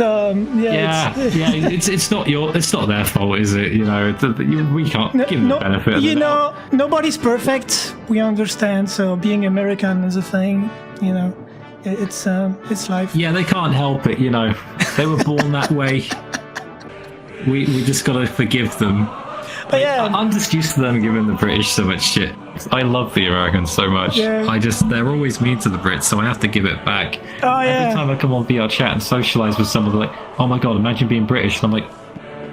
it's not their fault, is it? We can't give them the benefit of the doubt. Nobody's perfect. We understand. So being American is a thing. It's life. Yeah, they can't help it. They were born that way. We just gotta forgive them. But I'm just used to them giving the British so much shit. I love the Americans so much. Yeah. They're always mean to the Brits, so I have to give it back. Every time I come on VR chat and socialise with someone, they're like, oh my god, imagine being British. And I'm like,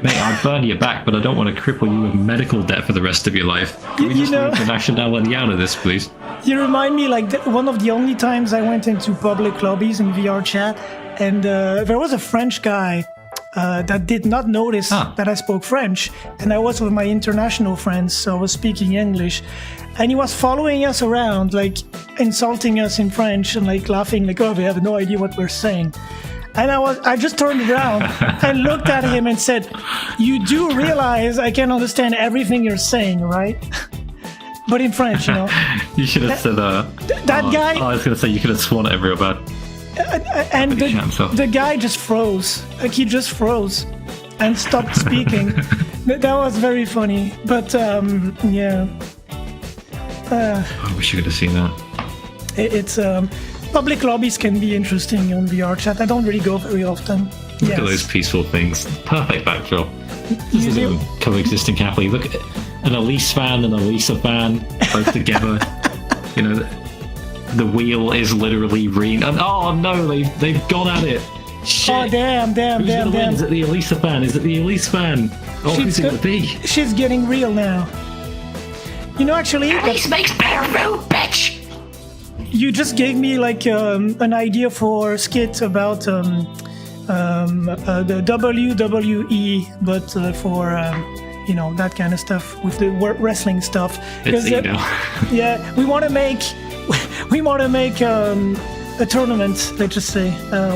mate, I'd burn you back, but I don't want to cripple you with medical debt for the rest of your life. Can we just move the nationality out of this, please? You remind me, like, one of the only times I went into public lobbies in VR chat, and there was a French guy that did not notice that I spoke French, and I was with my international friends, so I was speaking English, and he was following us around, like insulting us in French and like laughing, like, oh, they have no idea what we're saying. And I just turned around and looked at him and said, you do realize I can understand everything you're saying, right? But in French, You should have said that guy. I was going to say you could have sworn at real bad. And the guy just froze. Like, he just froze and stopped speaking. That was very funny. But I wish you could have seen that. It's public lobbies can be interesting on VR chat. I don't really go very often. Look at those peaceful things. Perfect backdrop. Just coexisting happily. Look at an Elise fan and an Alisa fan both together. the wheel is literally oh no, they've gone at it. Shit. Oh damn! Is it the Elisa fan? Is it the Elise fan? Oh, who's it gonna be? She's getting real now. You know, actually, Elise makes better food, bitch. You just gave me like an idea for a skit about the WWE, but for that kind of stuff with the wrestling stuff. It's yeah, we want to make a tournament, let's just say,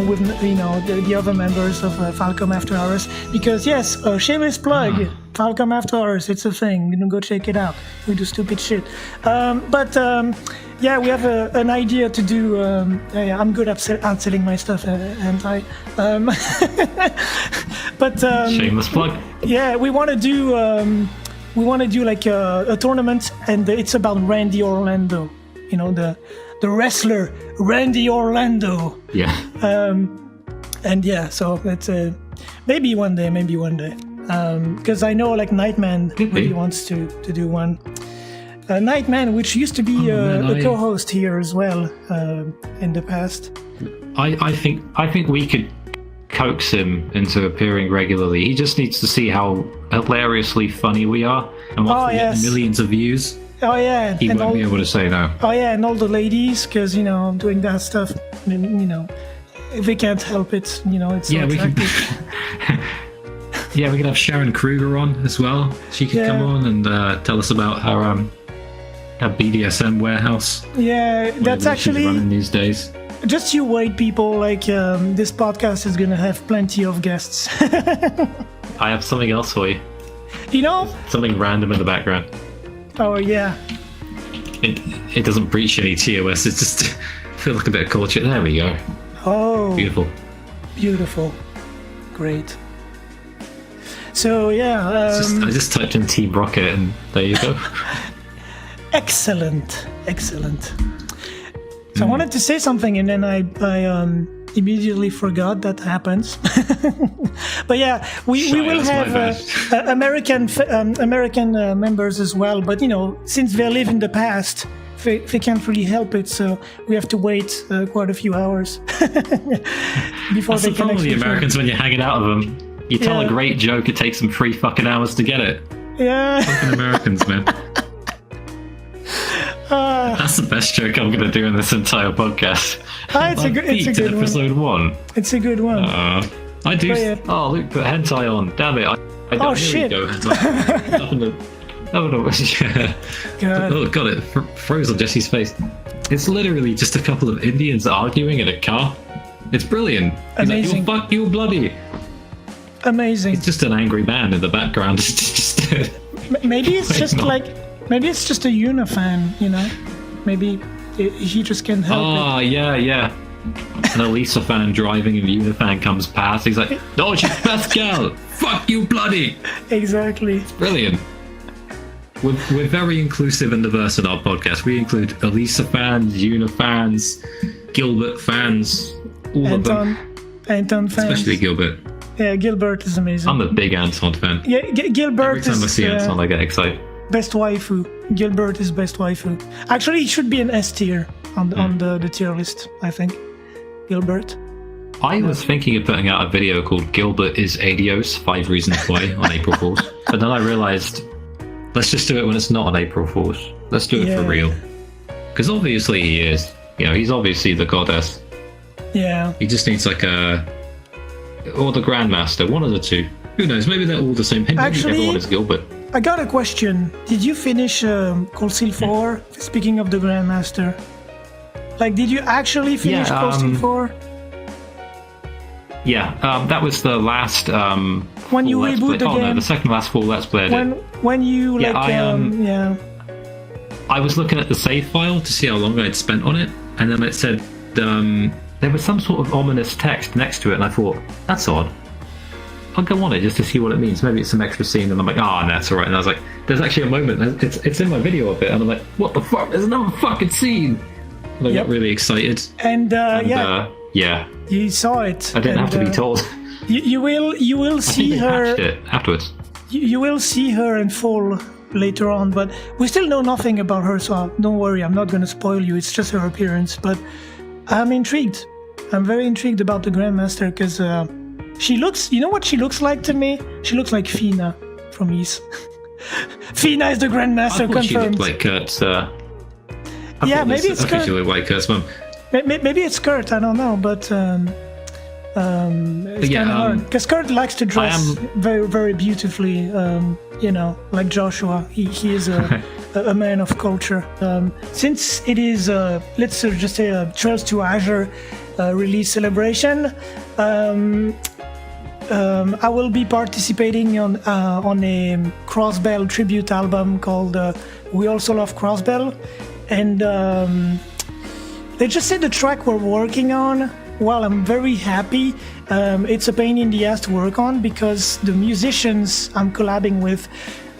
with the other members of Falcom After Hours, because yes, shameless plug, Falcom After Hours, it's a thing. You can go check it out. We do stupid shit, yeah, we have an idea to do. I'm good at selling my stuff, and but shameless plug. Yeah, we want to do like a tournament, and it's about Randy Orlando. You know, the wrestler Randy Orlando. Yeah. And yeah, so it's maybe one day. Because I know like Nightman really wants to do one. Nightman, which used to be a co-host here as well in the past. I think we could coax him into appearing regularly. He just needs to see how hilariously funny we are, and once we get millions of views. Oh yeah, he won't be able to say no. Oh yeah, and all the ladies, because doing that stuff, if they can't help it, it's so attractive. Yeah, we could have Sharon Kreuger on as well. She could come on and tell us about her BDSM warehouse. Yeah, that's actually running these days. Just you wait, people. Like this podcast is gonna have plenty of guests. I have something else for you. Something random in the background. Oh yeah. It doesn't preach any TOS. It's just feel like a bit of culture. There we go. Oh, beautiful, great. So yeah, I just typed in Team Rocket, and there you go. Excellent. So I wanted to say something, and then I immediately forgot that happens. But yeah, we will have American members as well. But since they live in the past, they can't really help it. So we have to wait quite a few hours before they can. That's the problem with the Americans when you're hanging out with them. You tell a great joke, it takes them 3 fucking hours to get it. Yeah. Fucking Americans, man. That's the best joke I'm going to do in this entire podcast. It's a good one. Episode 1. It's a good one. I do. Oh, look, put hentai on. Damn it. I don't shit. Go, hentai. God. Oh, got it. Froze on Jesse's face. It's literally just a couple of Indians arguing in a car. It's brilliant. Amazing. He's like, fuck you, bloody. Amazing. It's just an angry man in the background. Maybe it's just maybe it's just a Juna fan, Maybe he just can't help it. Oh, yeah. An Alisa fan driving and a Juna fan comes past. He's like, no, she's best girl. Fuck you, bloody. Exactly. It's brilliant. We're very inclusive and diverse in our podcast. We include Alisa fans, Juna fans, Gilbert fans, all of them. Anton fans. Especially Gilbert. Yeah, Gilbert is amazing. I'm a big Anton fan. Yeah, Gilbert is... Every time I see Anton, I get excited. Best waifu. Gilbert is best waifu. Actually, he should be an S tier on the tier list, I think. Gilbert. I was thinking of putting out a video called Gilbert is Adios, 5 Reasons Why on April Fool's. But then I realised, let's just do it when it's not on April Fool's. Let's do it for real. Because obviously he is. He's obviously the goddess. Yeah. He just needs like or the Grandmaster, one of the two. Who knows? Maybe they're all the same. Maybe everyone is Gilbert. I got a question. Did you finish Cold Steel 4? Speaking of the Grandmaster. Did you actually finish Cold Steel 4? Yeah, that was the last... when you reboot the game? Oh no, the second last full Let's Play. When you, I was looking at the save file to see how long I'd spent on it, and then it said... there was some sort of ominous text next to it, and I thought, that's odd. I'll go on it just to see what it means. Maybe it's some extra scene, and I'm like, no, that's alright. And I was like, there's actually a moment, it's in my video of it, and I'm like, what the fuck? There's another fucking scene! And I got really excited. And yeah. You saw it. I didn't have to be told. You will see her... I think they patched it afterwards. You will see her in full later on, but we still know nothing about her, so don't worry, I'm not going to spoil you. It's just her appearance, but I'm intrigued. I'm very intrigued about the Grandmaster because she looks, you know what she looks like to me? She looks like Fina from Ys. Fina is the Grandmaster, confirmed. She looked like Kurt's. Maybe it's Kurt. She looked like Kurt's mum. Maybe it's Kurt, I don't know, but it's kind of hard because Kurt likes to dress very, very beautifully. Like Joshua, he is a man of culture. Since it is, let's just say, a Trails to Azure release celebration, I will be participating on a Crossbell tribute album called "We Also Love Crossbell," and they just said the track we're working on. Well, I'm very happy. It's a pain in the ass to work on because the musicians I'm collabing with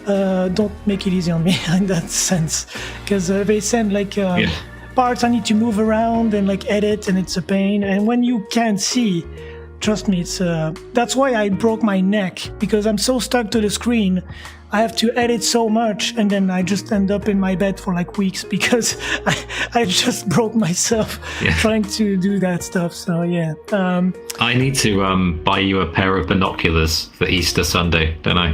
don't make it easy on me in that sense. Because they send parts I need to move around and edit, and it's a pain. And when you can't see, trust me, it's that's why I broke my neck, because I'm so stuck to the screen. I have to edit so much, and then I just end up in my bed for weeks because I just broke myself trying to do that stuff. So yeah. I need to buy you a pair of binoculars for Easter Sunday, don't I?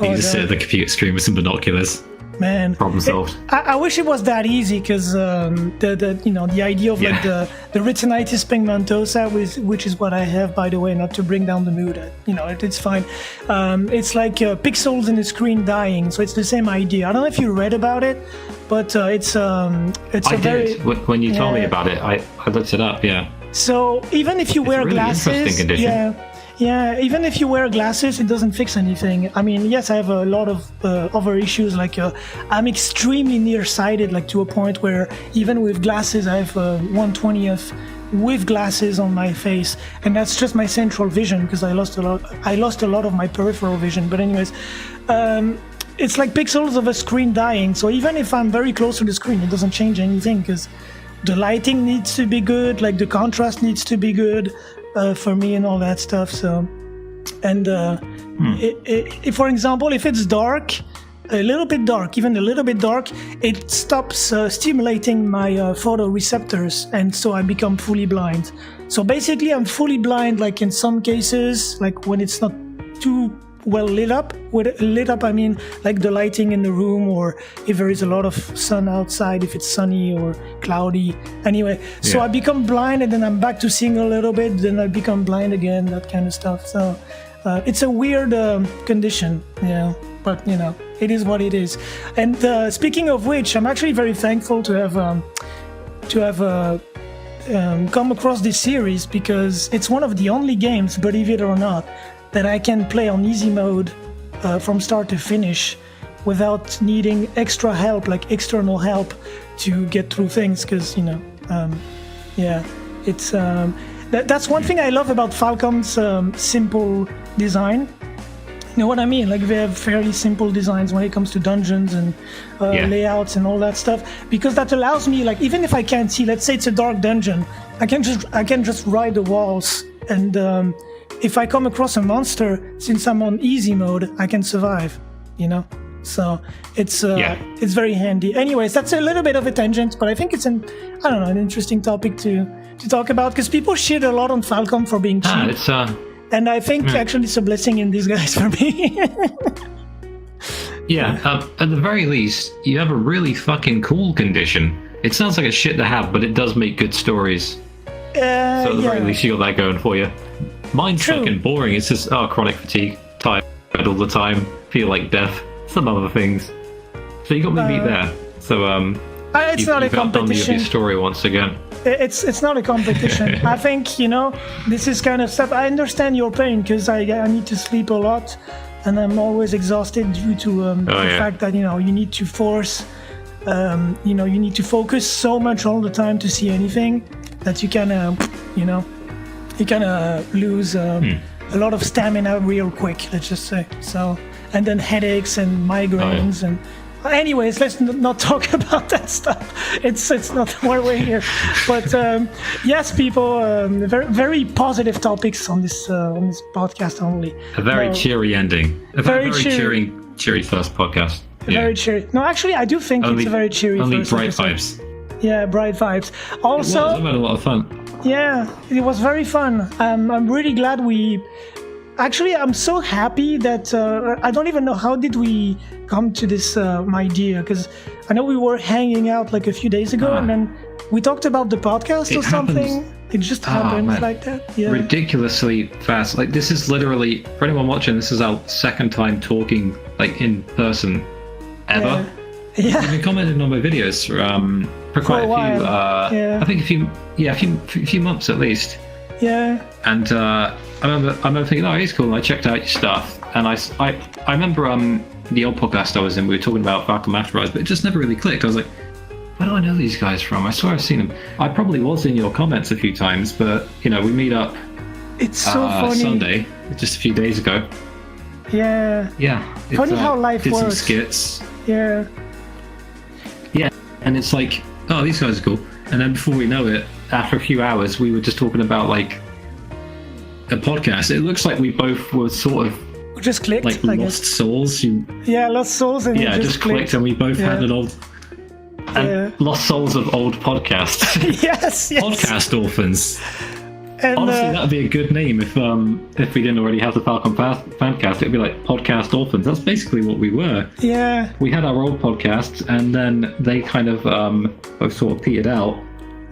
You just sit at the computer screen with some binoculars. Man, problem solved. I wish it was that easy, because the idea of the retinitis pigmentosa, which is what I have, by the way, not to bring down the mood. It's fine. It's like pixels in the screen dying, so it's the same idea. I don't know if you read about it, but it's when you told me about it, I looked it up. Yeah. So even if you wear really glasses, interesting condition. Yeah, even if you wear glasses, it doesn't fix anything. I mean, yes, I have a lot of other issues, I'm extremely nearsighted, to a point where even with glasses, I have 1/20th with glasses on my face, and that's just my central vision, because I lost a lot of my peripheral vision. But anyways, it's like pixels of a screen dying, so even if I'm very close to the screen, it doesn't change anything, because the lighting needs to be good, the contrast needs to be good, for me and all that stuff. So, and if, for example, if it's dark, a little bit dark, it stops stimulating my photoreceptors, and so I become fully blind. So basically, I'm fully blind, in some cases, when it's not too well lit up. With lit up, I mean the lighting in the room, or if there is a lot of sun outside, if it's sunny or cloudy. Anyway, so I become blind, and then I'm back to seeing a little bit, then I become blind again, that kind of stuff. So it's a weird condition, but it is what it is. And speaking of which, I'm actually very thankful to have come across this series, because it's one of the only games, believe it or not, that I can play on easy mode from start to finish without needing extra help, external help, to get through things. Because it's that's one thing I love about Falcom's simple design. You know what I mean? They have fairly simple designs when it comes to dungeons and layouts and all that stuff, because that allows me, even if I can't see, let's say it's a dark dungeon, I can just ride the walls, and if I come across a monster, since I'm on easy mode, I can survive, So it's very handy. Anyways, that's a little bit of a tangent, but I think it's an interesting topic to talk about, because people shit a lot on Falcom for being cheap. And I think actually it's a blessing in disguise for me. At the very least, you have a really fucking cool condition. It sounds like a shit to have, but it does make good stories. So at the very least, you got that going for you. Mine's fucking boring. It's just chronic fatigue, tired all the time, feel like death, some other things. So you got me beat there. So it's not a competition. Your story once again. It's not a competition. I think this is kind of stuff. I understand your pain, because I need to sleep a lot, and I'm always exhausted due to the fact that you need to force, you need to focus so much all the time to see anything, that you kind of lose a lot of stamina real quick, let's just say. So, and then headaches and migraines and. Anyways, let's not talk about that stuff. It's not why we're here. But yes, people, very very positive topics on this podcast only. A very cheery ending. A very cheery first podcast. very cheery. No, actually, I do think it's a very cheery only first bright episode. vibes. Yeah, bright vibes. Also, I've had a lot of fun. yeah, it was very fun. I'm really glad we... Actually, I'm so happy that... I don't even know how did we come to this idea, because I know we were hanging out like a few days ago, and then we talked about the podcast or something. It just happens like that. Yeah. Ridiculously fast. Like, this is literally, for anyone watching, this is our second time talking, like, in person ever. Yeah. You've been commenting on my videos for quite a few, I think a few months at least. Yeah. And I remember thinking, oh, it's cool. And I checked out your stuff, and I remember the old podcast I was in, we were talking about Falcom Afterrise, but it just never really clicked. I was like, where do I know these guys from? I swear I've seen them. I probably was in your comments a few times, but we meet up. It's so funny. Sunday, just a few days ago. Yeah. Yeah. Funny how life did works. Some skits. Yeah. Yeah, and it's like, oh, these guys are cool. And then before we know it, after a few hours, we were just talking about like a podcast. It looks like we both were sort of just clicked, like lost souls. Lost souls, and just clicked, and we both had an old lost souls of old podcasts. yes. Podcast orphans. And, honestly, that would be a good name if we didn't already have the Falcom Fancast. It'd be like Podcast Orphans. That's basically what we were. Yeah. We had our old podcasts, and then they kind of both sort of petered out.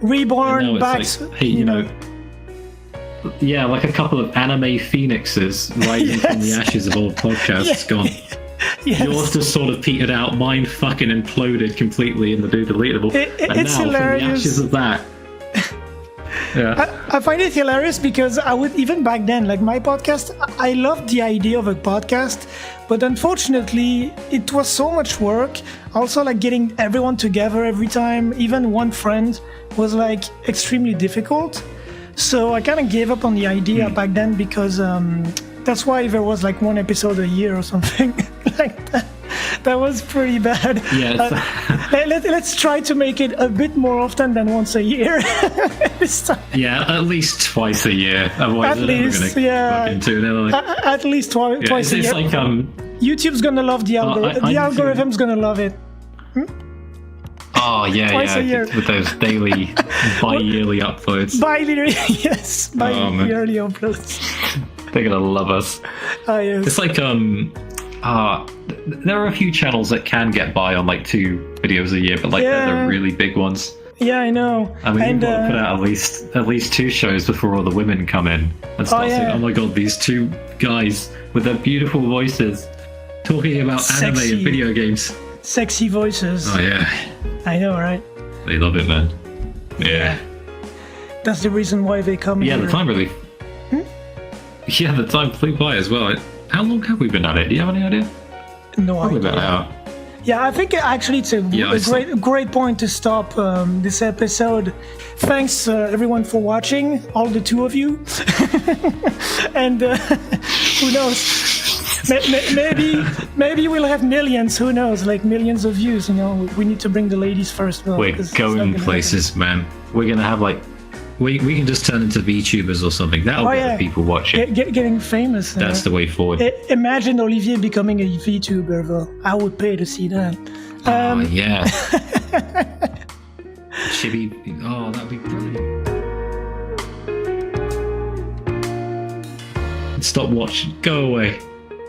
Reborn back. Like, hey, like a couple of anime phoenixes rising from the ashes of old podcasts gone. Yes. Yours just sort of petered out. Mine fucking imploded completely in the deletable. And it's now, hilarious. From the ashes of that. Yeah. I find it hilarious because I would, even back then, like my podcast, I loved the idea of a podcast, but unfortunately it was so much work. Also, like getting everyone together every time, even one friend, was like extremely difficult. So I kind of gave up on the idea back then, because that's why there was like one episode a year or something like that. That was pretty bad. Yeah. Let's try to make it a bit more often than once a year. This time. Yeah, at least twice a year. Otherwise, at least, at least twice a year. It's like YouTube's gonna love the algorithm. The algorithm's gonna love it. Oh yeah, twice a year. With those daily, bi-yearly uploads. Bi-yearly uploads. They're gonna love us. Oh yes. It's like there are a few channels that can get by on like 2 videos a year, but like they're the really big ones. Yeah, I know. I mean, we've got to put out at least 2 shows before all the women come in and start saying, "Oh my god, these 2 guys with their beautiful voices talking about anime and video games." Sexy voices. Oh yeah. I know, right? They love it, man. Yeah. That's the reason why they come here. Yeah, the time really. Yeah, the time flew by as well. How long have we been at it? Do you have any idea? No idea. Probably about an hour. Yeah, I think actually it's a great point to stop this episode. Thanks everyone for watching, all the 2 of you. And who knows? Maybe we'll have millions. Who knows? Like millions of views. We need to bring the ladies first. Well, we're going places, man. We're gonna have like. We can just turn into VTubers or something. That'll get the people watching. Getting famous. That's the way forward. Imagine Olivier becoming a VTuber, though. I would pay to see that. Oh, yeah. That'd be brilliant. Stop watching. Go away.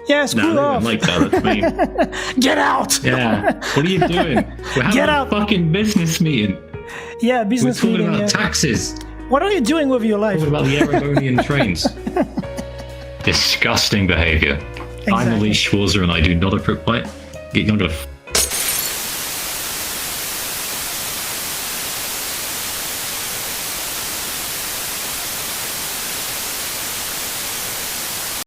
Yeah, screw off. I don't like that. That's mean. Get out! Yeah. What are you doing? We're having a fucking business meeting. Yeah, business meeting. We're talking about taxes. What are you doing with your life? What about the Erebonian trains? Disgusting behaviour. Exactly. I'm Elise Schwarzer and I do not approve. You're not going to